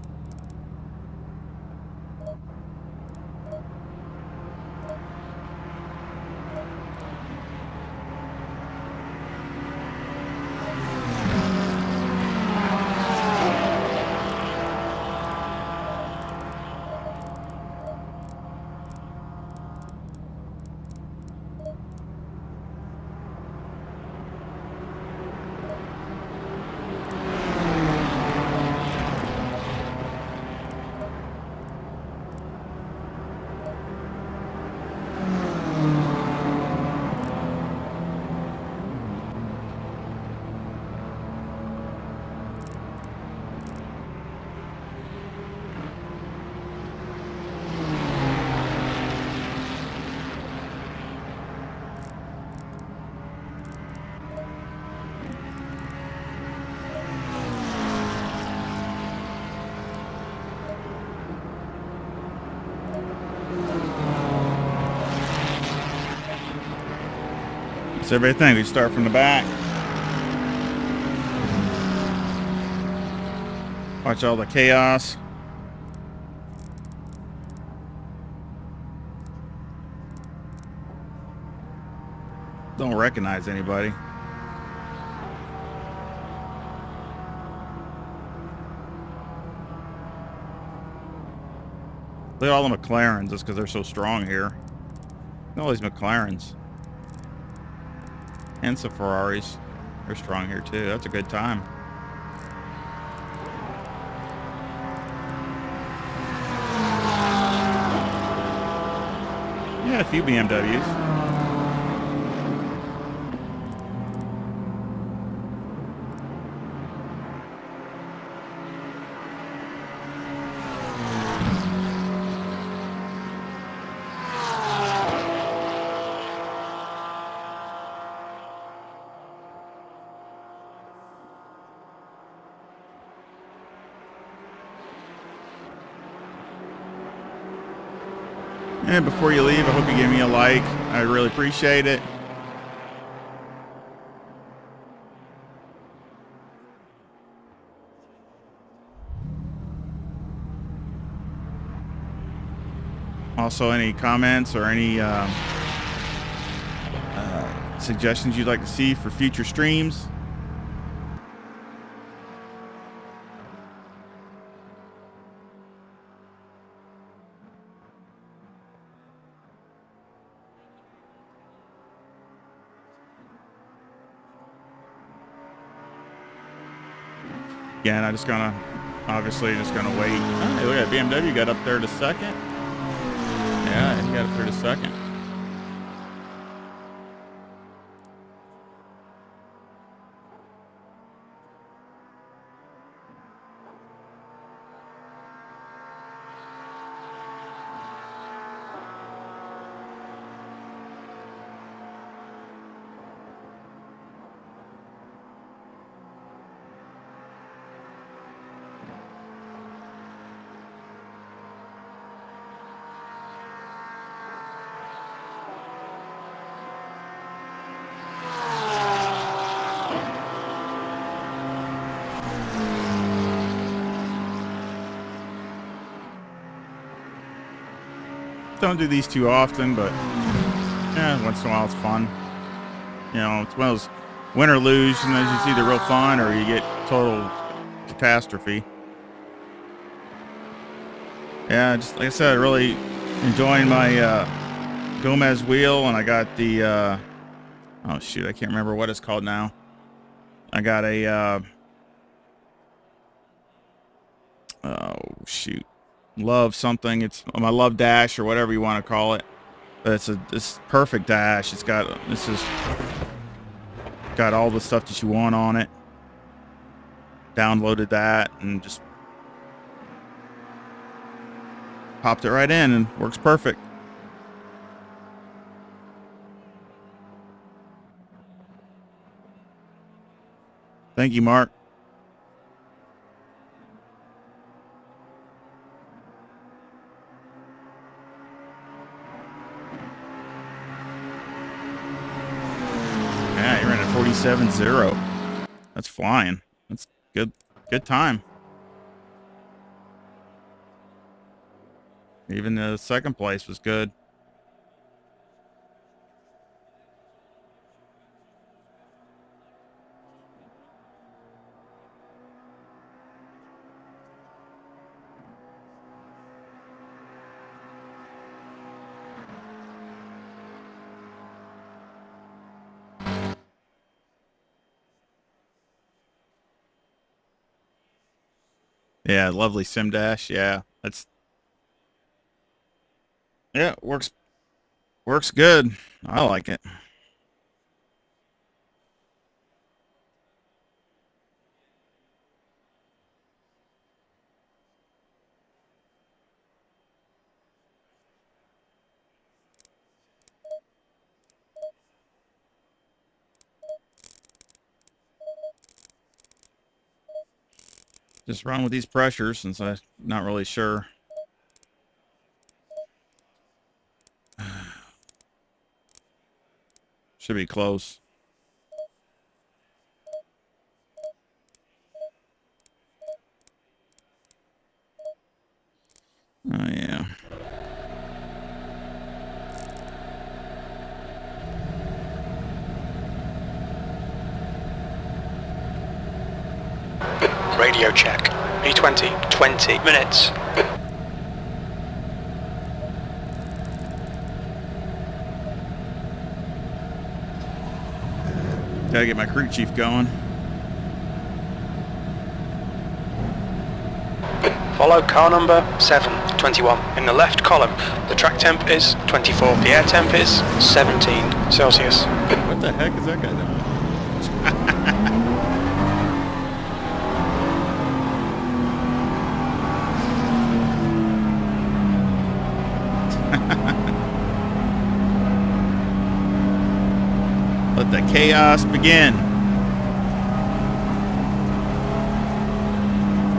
So everybody think we start from the back. Watch all the chaos. Don't recognize anybody. Look at all the McLarens, just because they're so strong here. Look at all these McLarens. And some Ferraris. They're strong here too. That's a good time. Yeah, a few BMWs. And before you leave, I hope you give me a like. I really appreciate it. Also, any comments or any suggestions you'd like to see for future streams? Again, I just gonna, obviously just gonna wait. Oh, hey, look at BMW got up there to second. Yeah, he got up there to second. Don't do these too often, but yeah, once in a while it's fun. You know, it's one of those win or lose, and it's either real fun or you get total catastrophe. Yeah, just like I said, really enjoying my Gomez wheel, and I got the oh shoot, I can't remember what it's called now. I got a oh shoot, Love something. It's my Love Dash or whatever you want to call it. But it's perfect dash. It's got got all the stuff that you want on it. Downloaded that and just popped it right in and works perfect. Thank you, Mark. Yeah, you're in a 47.0. That's flying. That's good. Good time. Even the second place was good. Yeah, lovely sim dash. Yeah, works good. I like it. Just run with these pressures since I'm not really sure. Should be close. Oh yeah. Radio check. P20, 20 minutes. Gotta get my crew chief going. Follow car number 721. In the left column, the track temp is 24. The air temp is 17 Celsius. What the heck is that guy doing? Let the chaos begin.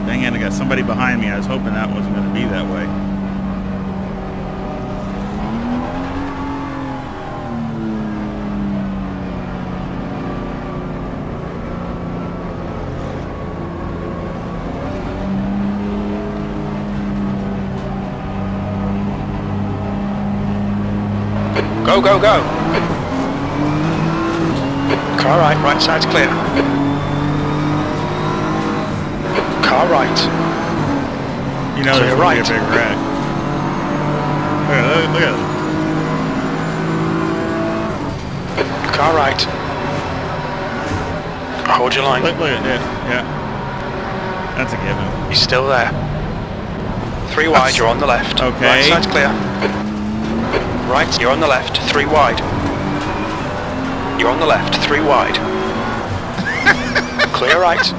Dang it, I got somebody behind me. I was hoping that wasn't going to be that way. Go, go, go. Car right, right side's clear. Car right. You know, there's going to be a big wreck. Look at it. Car right. Hold your line. Look at it. Yeah. That's a given. He's still there. 3 wide, you're on the left. Okay. Right side's clear. Right, you're on the left. 3 wide. You're on the left. 3 wide. Clear right.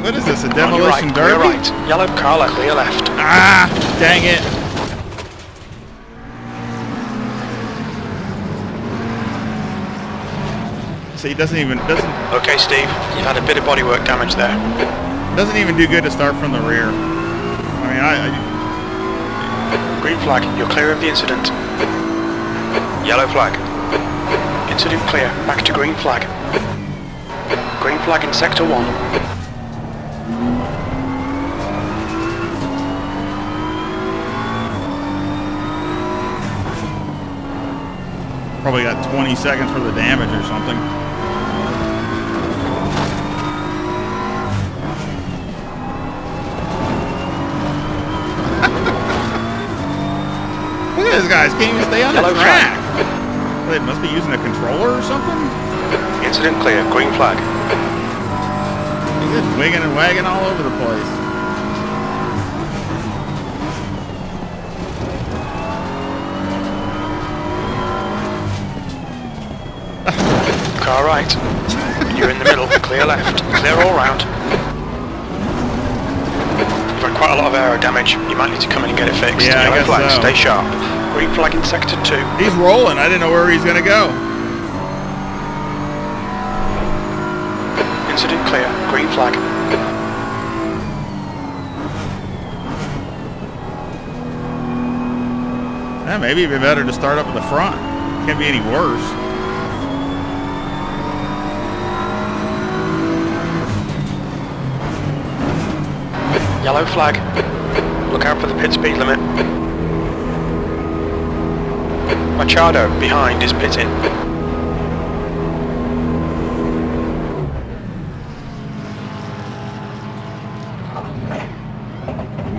What is this, a demolition right, derby? Clear right. Yellow car left, clear left. Ah, dang it. See, it doesn't. Okay, Steve, you've had a bit of bodywork damage there. Doesn't even do good to start from the rear. I mean, Green flag, you're clear of the incident. Yellow flag. Incident clear, back to green flag. Green flag in sector 1. probably got 20 seconds for the damage or something. those guys can't even stay on the Yellow track. They must be using a controller or something. Incident clear. Green flag. He's just wigging and wagging all over the place. Car right. You're in the middle. Clear left. Clear all round. You've had quite a lot of aero damage. You might need to come in and get it fixed. Yeah, Yellow I guess flag. so. Stay sharp. Green flag in sector 2. He's rolling. I didn't know where he's gonna go. Incident clear. Green flag. Yeah, maybe it'd be better to start up at the front. Can't be any worse. Yellow flag. Look out for the pit speed limit. Machado behind is pitting.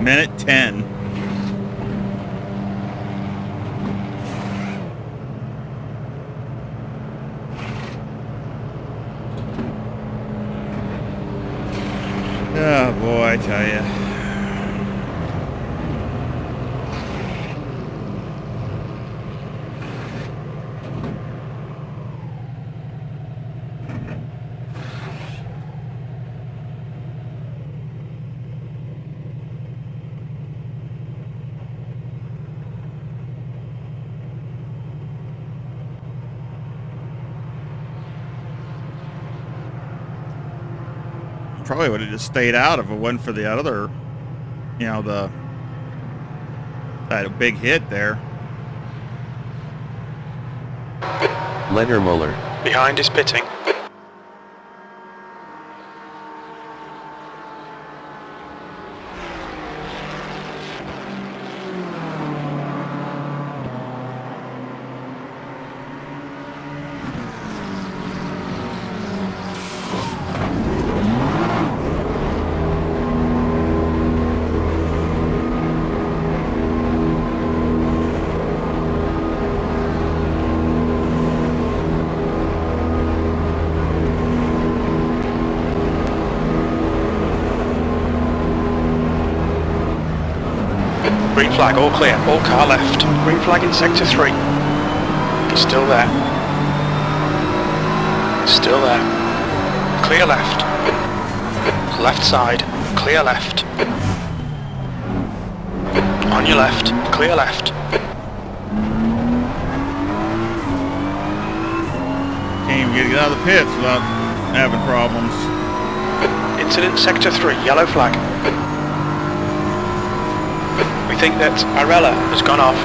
Minute 10. Oh boy, I tell you. Probably would have just stayed out if it wasn't for the other, you know, that big hit there. Lettermuller. Behind is pitting. Green flag, all clear, all car left. Green flag in sector 3. It's still there. Still there. Clear left. Left side, clear left. On your left, clear left. Can't even get out of the pits without having problems. Incident sector 3, yellow flag. We think that Arella has gone off.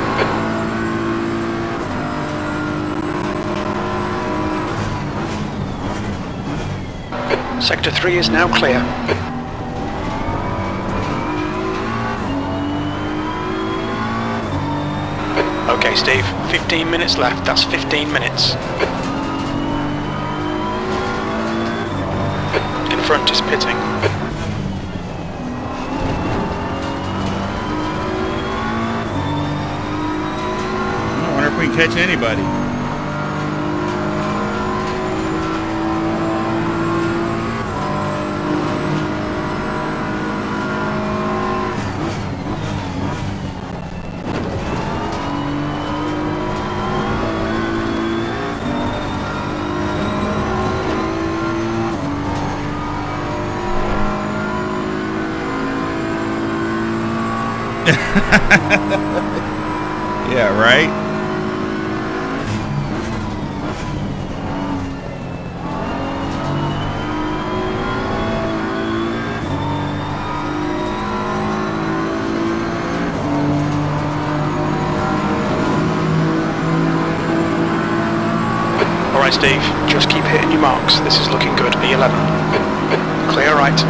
Sector 3 is now clear. Okay, Steve, 15 minutes left. That's 15 minutes. In front is pitting. I wonder if we can catch anybody. Yeah, right? Alright, Steve, just keep hitting your marks. This is looking good. B11. Clear right.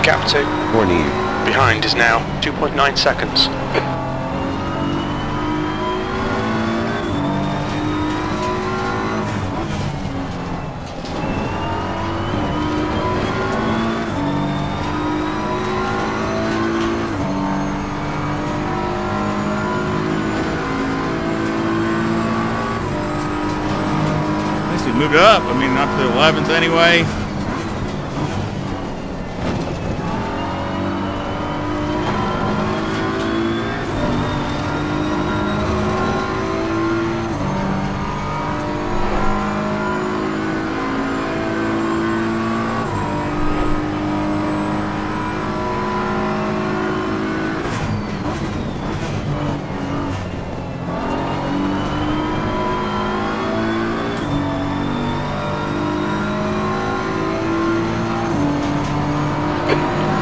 gap to. Warning you. Behind is now 2.9 seconds. Moved up. I mean, not to the 11th anyway.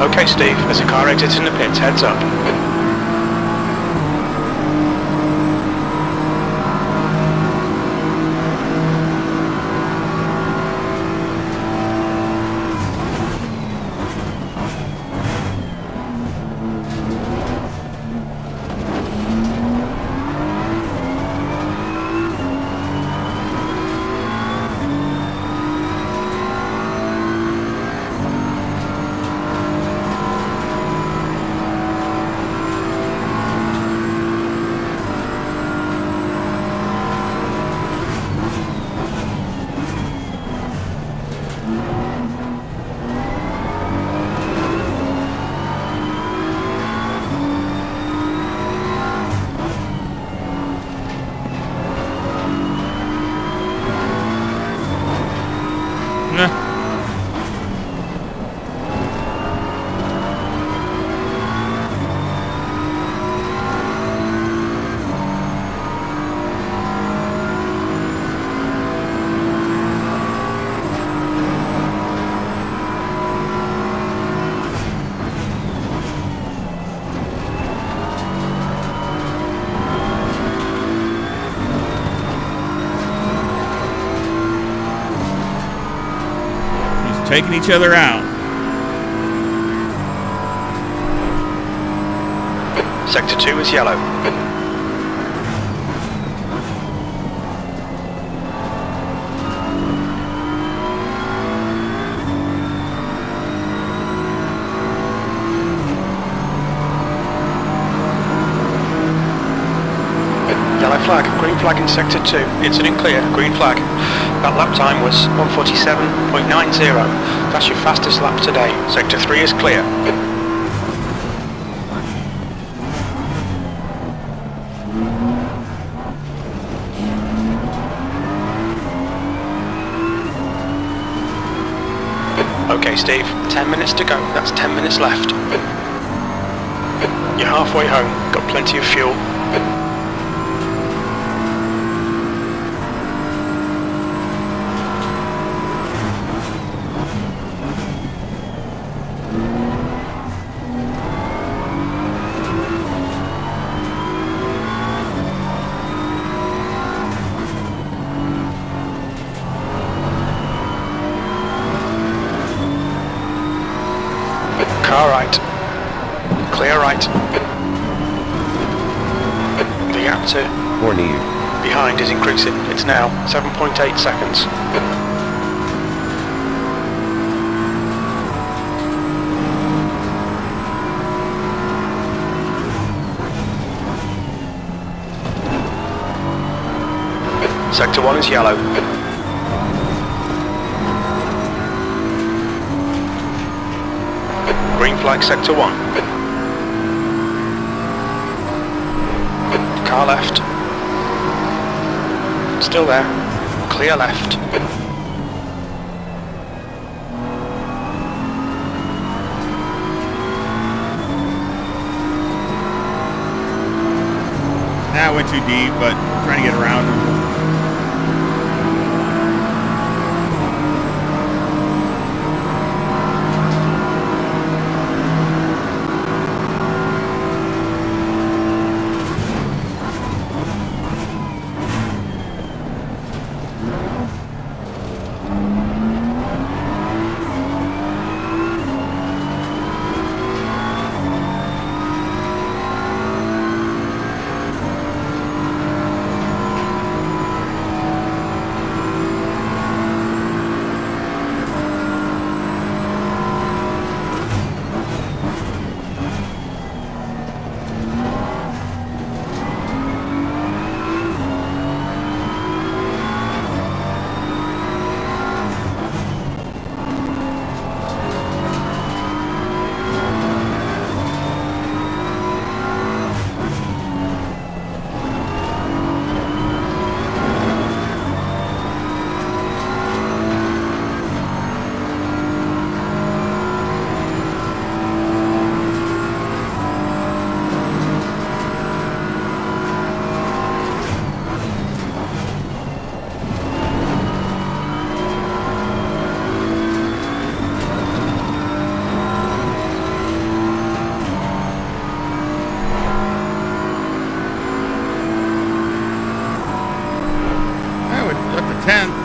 Okay, Steve, as a car exits in the pits, heads up. Taking each other out. Sector 2 is yellow. Yellow flag, green flag in sector 2. Incident clear, green flag. That lap time was 1:47.90. That's your fastest lap today. Sector 3 is clear. Okay, Steve, 10 minutes to go. That's 10 minutes left. You're halfway home. Got plenty of fuel. Car right. Clear right. The gap to Warning you. behind is increasing. It's now 7.8 seconds. Sector 1 is yellow. Green flag sector 1. Car left. Still there. Clear left. Now I went too deep, but trying to get around him. 10th.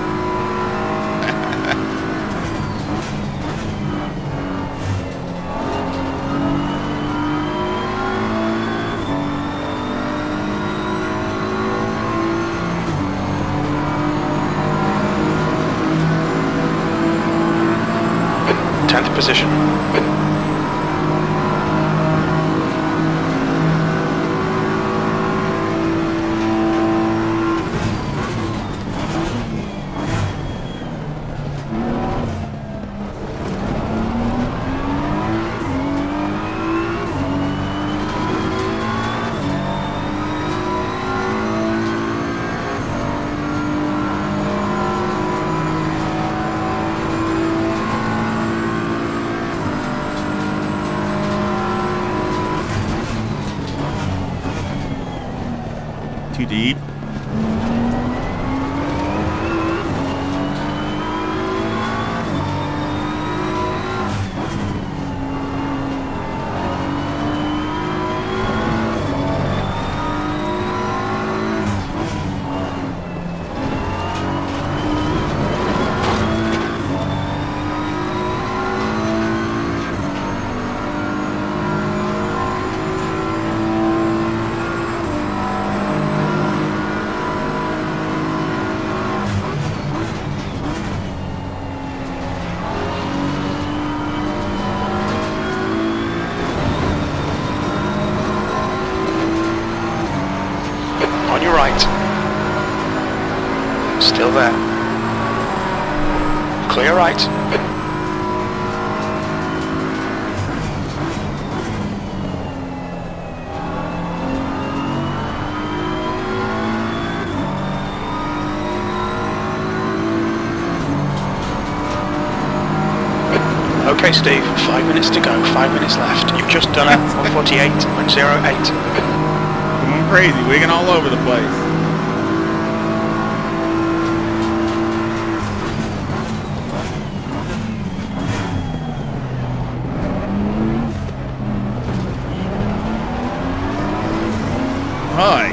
Position. Too deep. On your right. Still there. Clear right. Okay, Steve, 5 minutes to go, 5 minutes left. You've just done it, 148.08. Going crazy, wigging all over the place. Hi.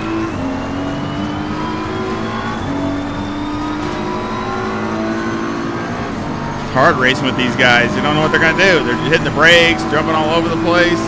Hard racing with these guys. You don't know what they're gonna do. They're just hitting the brakes, jumping all over the place.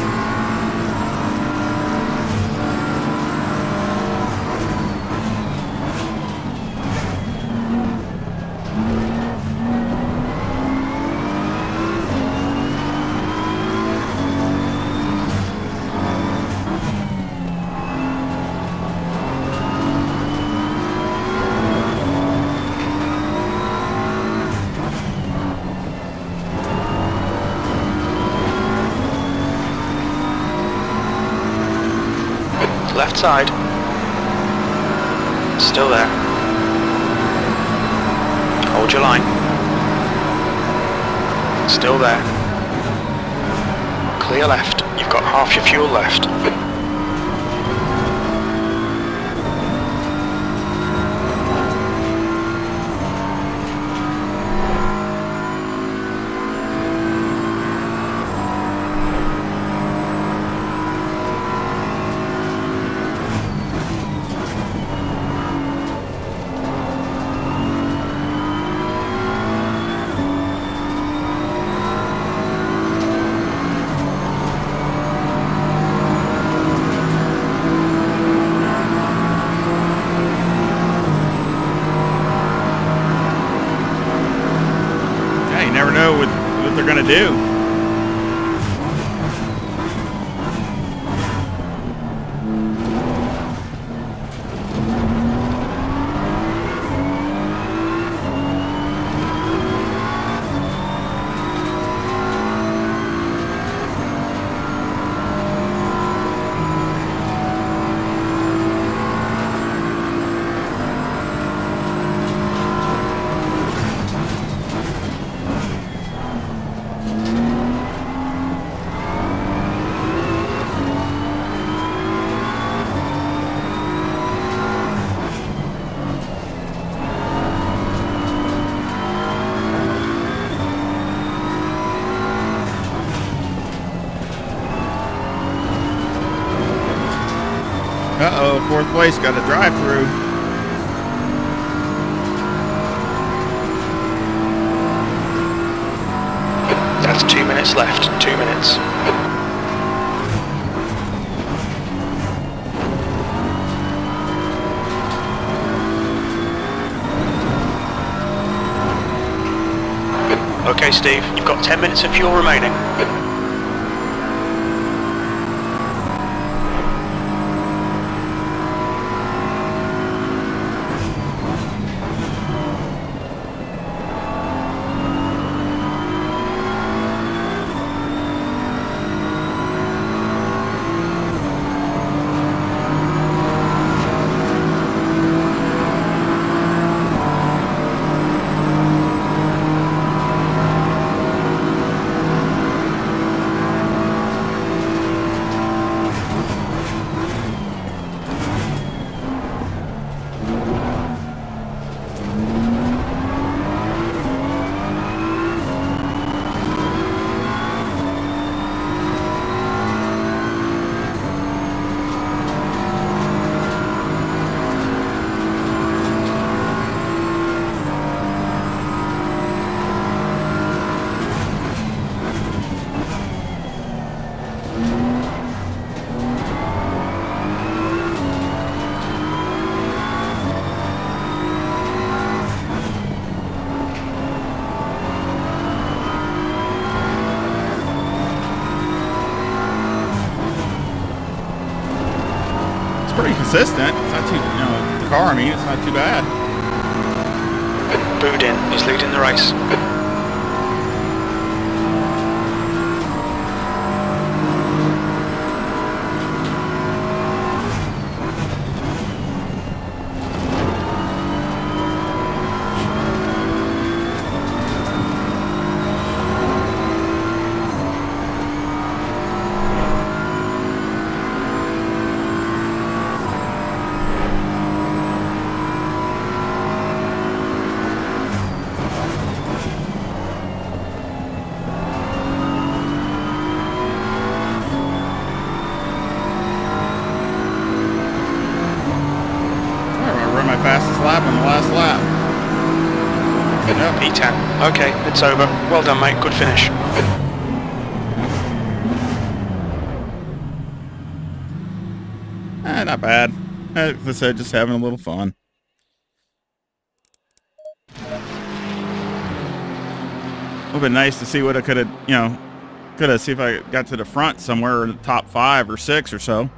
Left side. Still there. Hold your line. Still there. Clear left. You've got half your fuel left. What they're gonna do. Uh-oh, fourth place, got a drive-through. That's 2 minutes left. 2 minutes. Okay, Steve, you've got 10 minutes of fuel remaining. Pretty consistent. It's not too, the car, I mean, it's not too bad. Boudin is leading the race. Fastest lap on the last lap. Yep. P10. Okay, it's over. Well done, mate. Good finish. Not bad. As I said, just having a little fun. Would have been nice to see what I could have, see if I got to the front somewhere in the top 5 or 6 or so.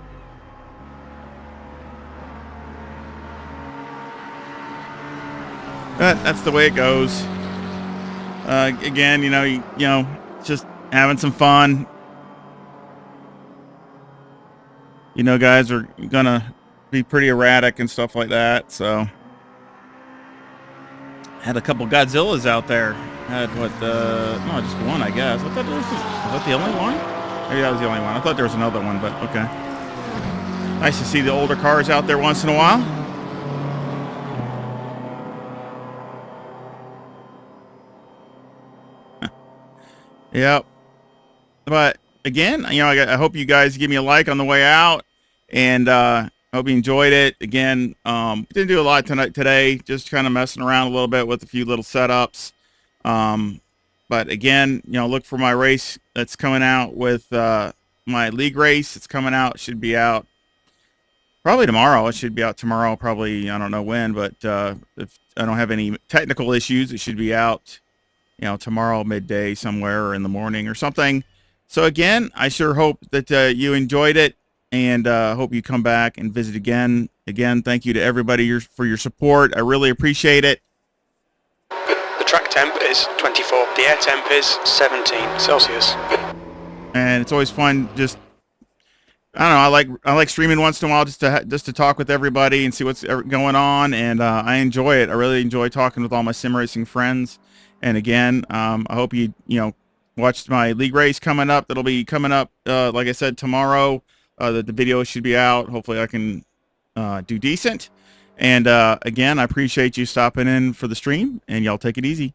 That's the way it goes. Again, just having some fun. Guys are gonna be pretty erratic and stuff like that. So, had a couple Godzillas out there. Had what? No, just one, I guess. I thought was that the only one? Maybe that was the only one. I thought there was another one, but okay. Nice to see the older cars out there once in a while. Yep. But again, I hope you guys give me a like on the way out, and I hope you enjoyed it. Again, didn't do a lot today, just kind of messing around a little bit with a few little setups. But again, look for my race that's coming out with my league race. It's coming out, should be out probably tomorrow. It should be out tomorrow, probably, I don't know when, but if I don't have any technical issues, it should be out tomorrow midday somewhere, or in the morning or something. So again, I sure hope that you enjoyed it, and hope you come back and visit again. Again, thank you to everybody for your support. I really appreciate it. The track temp is 24. The air temp is 17 Celsius. And it's always fun. Just, I don't know. I like streaming once in a while just to talk with everybody and see what's going on. And I enjoy it. I really enjoy talking with all my sim racing friends. And again, I hope you watched my league race coming up. That'll be coming up, like I said, tomorrow. The video should be out. Hopefully I can do decent. And again, I appreciate you stopping in for the stream, and y'all take it easy.